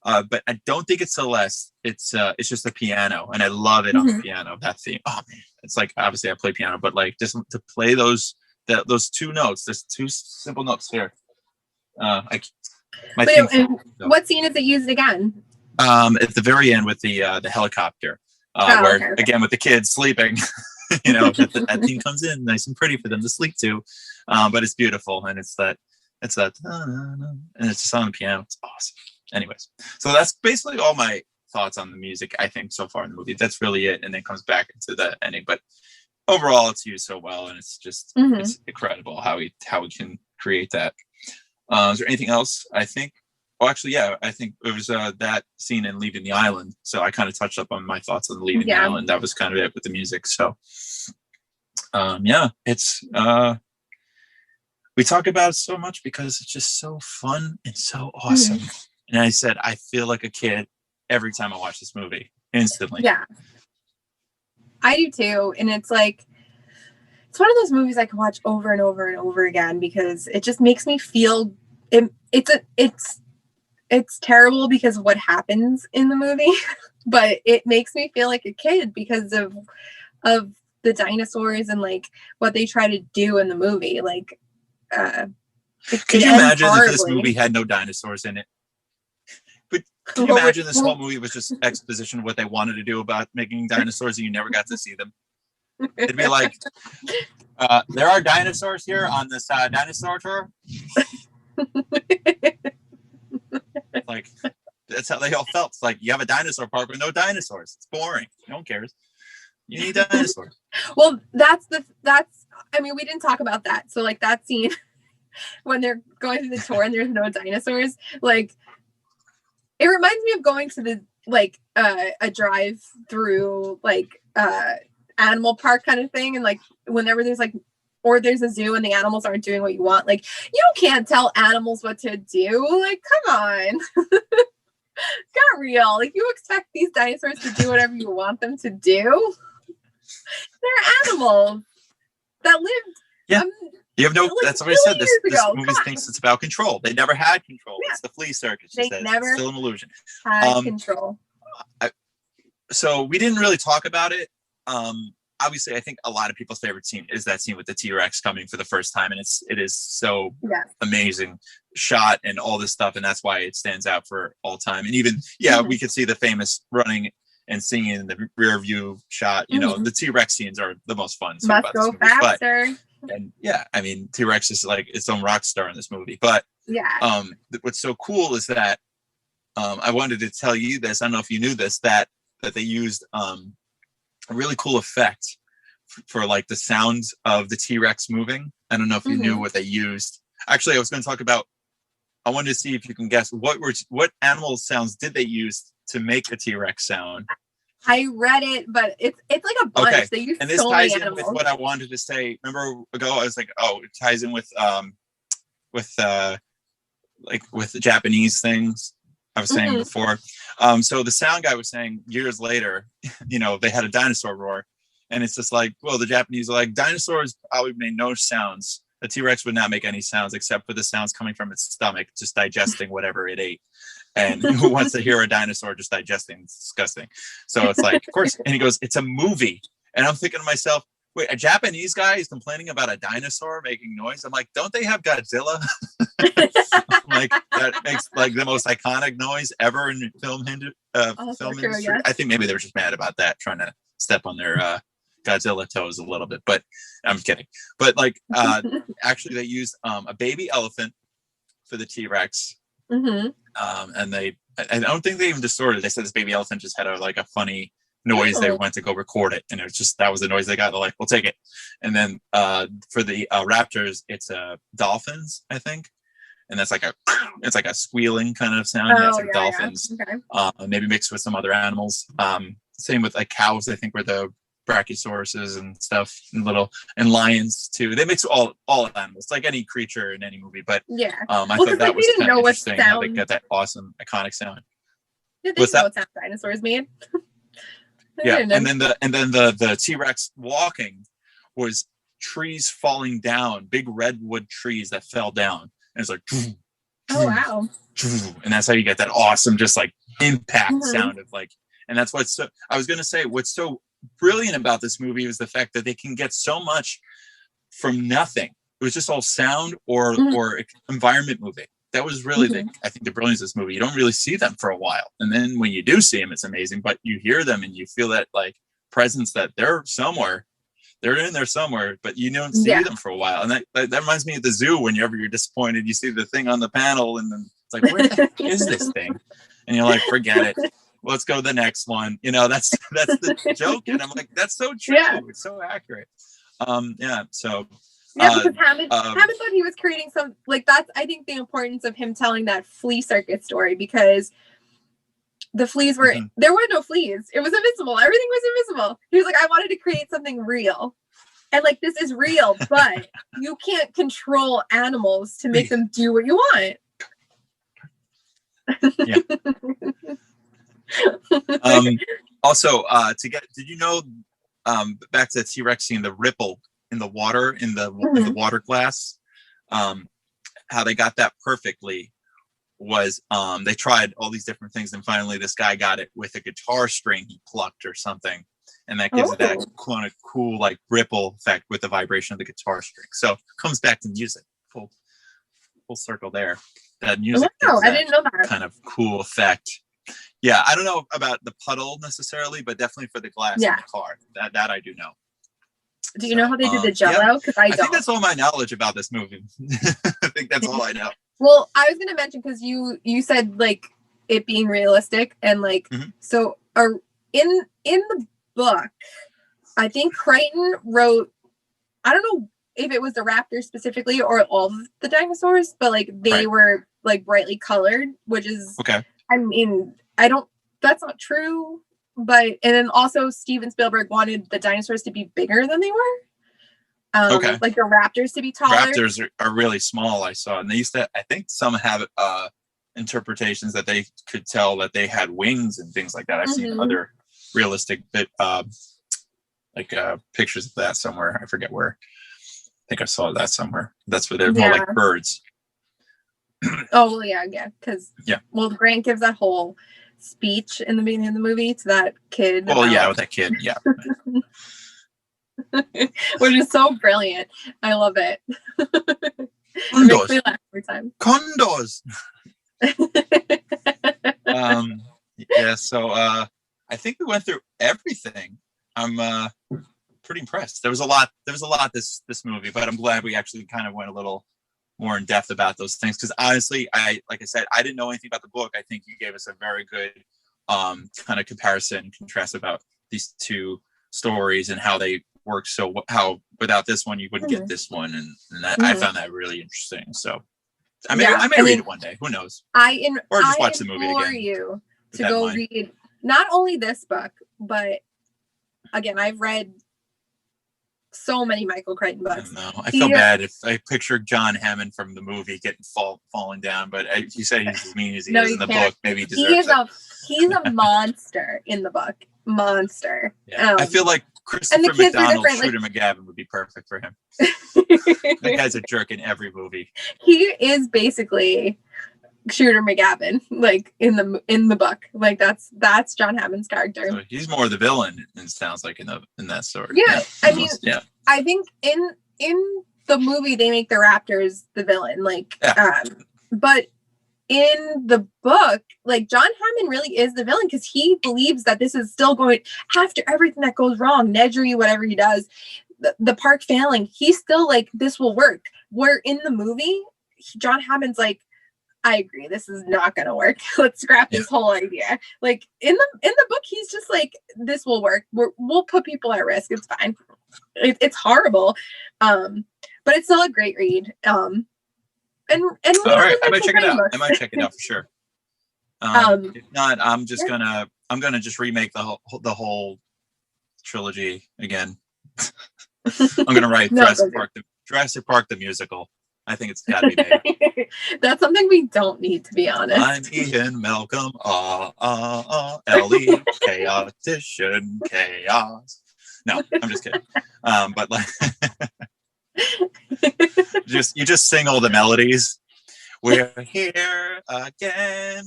but I don't think it's Celeste. It's just the piano, and I love it on the piano. That theme. Oh man, it's like, obviously I play piano, but like just to play those 2 notes, there's 2 simple notes here. What scene is it used again? At the very end with the helicopter, where again with the kids sleeping, that theme comes in nice and pretty for them to sleep to, but it's beautiful, and it's that, and it's just on the piano. It's awesome. Anyways, so that's basically all my thoughts on the music, I think, so far in the movie. That's really it, and then comes back into the ending. But overall, it's used so well, and it's just it's incredible how he can create that. Is there anything else? I think. Oh, actually, yeah, I think it was that scene in Leaving the Island. So I kind of touched up on my thoughts on Leaving the Island. That was kind of it with the music. So, it's we talk about it so much because it's just so fun and so awesome. And I said, I feel like a kid every time I watch this movie, instantly. Yeah, I do too. And it's like, it's one of those movies I can watch over and over and over again because it just makes me feel it's terrible because of what happens in the movie, but it makes me feel like a kid because of the dinosaurs and like what they try to do in the movie. Like, could you imagine if this movie had no dinosaurs in it? But can you imagine this whole movie was just exposition of what they wanted to do about making dinosaurs and you never got to see them? It'd be like, there are dinosaurs here on this dinosaur tour. Like, that's how they all felt. It's like, you have a dinosaur park with no dinosaurs. It's boring. No one cares. You need dinosaurs. Well, I mean, we didn't talk about that. So like that scene when they're going through the tour and there's no dinosaurs, like it reminds me of going to the like a drive through like animal park kind of thing, and like whenever there's like, or there's a zoo and the animals aren't doing what you want, like you can't tell animals what to do. Like, come on. Got real. Like, you expect these dinosaurs to do whatever you want them to do? They're animals that lived. Yeah. You have no. Like, that's what I said. This movie thinks it's about control. They never had control. Yeah. It's the flea circus. They never. It's still an illusion. Had control. So we didn't really talk about it. Obviously, I think a lot of people's favorite scene is that scene with the T-Rex coming for the first time, and it is so amazing shot and all this stuff, and that's why it stands out for all time. And even we could see the famous running and singing in the rear view shot. You know, the T-Rex scenes are the most fun. Must go faster. And I mean, T-Rex is like its own rock star in this movie. But what's so cool is that I wanted to tell you this. I don't know if you knew this, that they used a really cool effect for like the sounds of the T-Rex moving. I don't know if you knew what they used. Actually, I was going to talk about. I wanted to see if you can guess what animal sounds did they use to make a T-Rex sound. I read it, but it's like a bunch. Okay. They use and this so ties many in animals. with what I wanted to say. Remember ago, I was like, oh, it ties in with the Japanese things. I was saying before. So the sound guy was saying years later, they had a dinosaur roar, and it's just like, well, the Japanese are like, dinosaurs probably made no sounds. A T-Rex would not make any sounds except for the sounds coming from its stomach, just digesting whatever it ate. And who wants to hear a dinosaur just digesting? It's disgusting. So it's like, of course. And he goes, it's a movie. And I'm thinking to myself, wait, a Japanese guy is complaining about a dinosaur making noise? I'm like, don't they have Godzilla? Like, that makes like the most iconic noise ever in film industry. I think maybe they were just mad about that, trying to step on their Godzilla toes a little bit, but I'm kidding. But like, actually they used a baby elephant for the T-Rex. And I don't think they even distorted. They said this baby elephant just had a funny noise. They went to go record it, and it was just, that was the noise they got. They're like, we'll take it. And then for the Raptors, it's dolphins, I think, and that's it's like a squealing kind of sound. It's like dolphins, maybe mixed with some other animals. Same with like cows, I think, were the brachiosauruses and stuff, and lions too. They mix all animals, like any creature in any movie. But I thought that was kind of interesting how they get that awesome iconic sound. Did they know what sound dinosaurs made? And then the T-Rex walking was trees falling down, big redwood trees that fell down, and it's like, oh wow, and that's how you get that awesome, just like impact sound of like. And that's what's so. I was gonna say what's so brilliant about this movie is the fact that they can get so much from nothing. It was just all sound or environment moving. That was really I think the brilliance of this movie. You don't really see them for a while, and then when you do see them, it's amazing. But you hear them and you feel that like presence that they're somewhere, they're in there somewhere, but you don't see them for a while. And that reminds me of the zoo. Whenever you're disappointed, you see the thing on the panel, and then it's like, where the heck is this thing? And you're like, forget it. Let's go to the next one. That's the joke. And I'm like, that's so true. It's so accurate. So because Hammond thought he was creating some, like, that's, I think, the importance of him telling that flea circus story, because the fleas were, there were no fleas. It was invisible. Everything was invisible. He was like, I wanted to create something real. And like, this is real, but you can't control animals to make them do what you want. Also, did you know, back to the T-Rex scene, the ripple in the water, in the water glass, how they got that perfectly was, they tried all these different things, and finally this guy got it with a guitar string he plucked or something, and that gives it that kind of cool like ripple effect with the vibration of the guitar string. So it comes back to music, full circle there. That music, I didn't know that kind of cool effect. Yeah, I don't know about the puddle necessarily, but definitely for the glass in the car. That I do know. Do you know how they did the Jell-O? Because I think that's all my knowledge about this movie. I think that's all I know. Well, I was going to mention, because you said like it being realistic, and like so in the book, I think Crichton wrote, I don't know if it was the Raptor specifically or all of the dinosaurs, but like they were like brightly colored, which is okay. I mean, that's not true, but, and then also Steven Spielberg wanted the dinosaurs to be bigger than they were. Like the raptors to be taller. Raptors are really small, I saw. And they used to, I think some have interpretations that they could tell that they had wings and things like that. I've seen other realistic pictures of that somewhere. I forget where. I think I saw that somewhere. That's where they're more like birds. Oh, well, yeah, because Grant gives that whole speech in the beginning of the movie to that kid. Well, with that kid, which is so brilliant. I love it. It makes me laugh every time. Condors. So I think we went through everything. I'm pretty impressed. There was a lot this movie, but I'm glad we actually kind of went a little more in depth about those things, because honestly, like I said, I didn't know anything about the book. I think you gave us a very good kind of comparison, contrast about these two stories and how they work. So how without this one you wouldn't get this one, and that, I found that really interesting. So I may read it one day. Who knows? Or just watch the movie again. You to go read not only this book, but again, I've read so many Michael Crichton I books. don't know. I feel bad if I picture John Hammond from the movie getting falling down, but if you say he's as mean as he is in the book, maybe he deserves it. He's a monster in the book. Monster. Yeah. I feel like Christopher McDonald, Shooter McGavin would be perfect for him. That guy's a jerk in every movie. He is basically Shooter McGavin, like in the book. Like that's John Hammond's character. So he's more the villain, it sounds like in that story. Yeah. I mean, I think in the movie they make the Raptors the villain. Like but in the book, like John Hammond really is the villain because he believes that this is still going after everything that goes wrong, Nedry, whatever he does, the park failing, he's still like, this will work. Where in the movie, John Hammond's like, I agree, this is not gonna work. Let's scrap this whole idea. Like in the book, he's just like, this will work. We'll put people at risk. It's fine. It's horrible, but it's still a great read. And all right, I might check it out. I might check it out for sure. If not, I'm gonna just remake the whole trilogy again. I'm gonna write Jurassic Park the musical. I think it's got to be made. That's something we don't need, to be honest. I'm Ian Malcolm. Ellie, chaotician, chaos. No, I'm just kidding. But like. You just sing all the melodies. We're here again,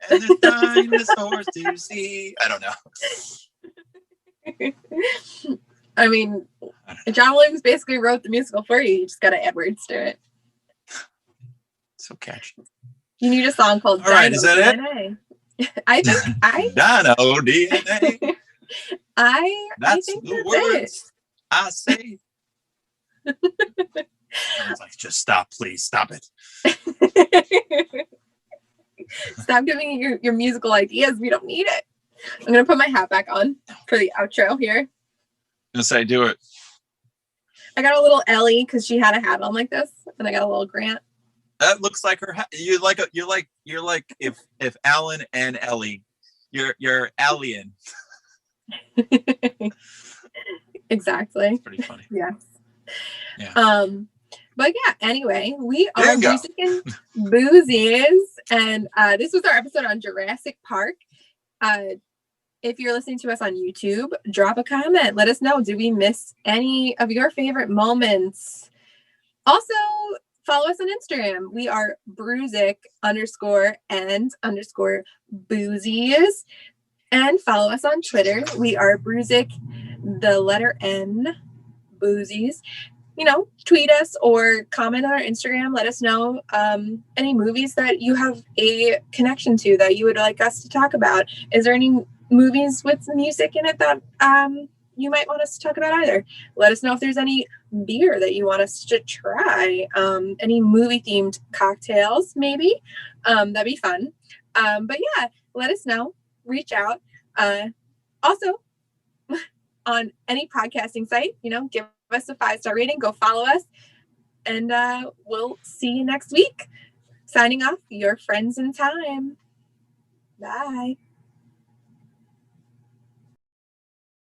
and there's dinosaurs to see. I don't know. I mean, John Williams basically wrote the musical for you. You just got to add words to it. So catchy. You need a song called All right, is that DNA. I think Dino DNA. I think the that's words I say. I was like, just stop, please, stop it. Stop giving your musical ideas. We don't need it. I'm gonna put my hat back on for the outro here. I'm gonna say, do it. I got a little Ellie because she had a hat on like this, and I got a little Grant. That looks like her hat. You're like if Alan and Ellie, you're alien. Exactly. It's pretty funny. Yes. Yeah. But yeah, anyway, we are Brewsic and Boozies, and this was our episode on Jurassic Park. If you're listening to us on YouTube, drop a comment. Let us know, did we miss any of your favorite moments? Also, follow us on Instagram. We are Brewsic_and_Boozies. And follow us on Twitter. We are Brewsic, the letter N, Boozies. Tweet us or comment on our Instagram. Let us know any movies that you have a connection to that you would like us to talk about. Is there any movies with music in it that you might want us to talk about either? Let us know if there's any beer that you want us to try. Any movie-themed cocktails, maybe. That'd be fun. But yeah, let us know. Reach out. Also, on any podcasting site, give us a 5-star rating, go follow us, and we'll see you next week. Signing off, your friends in time. Bye.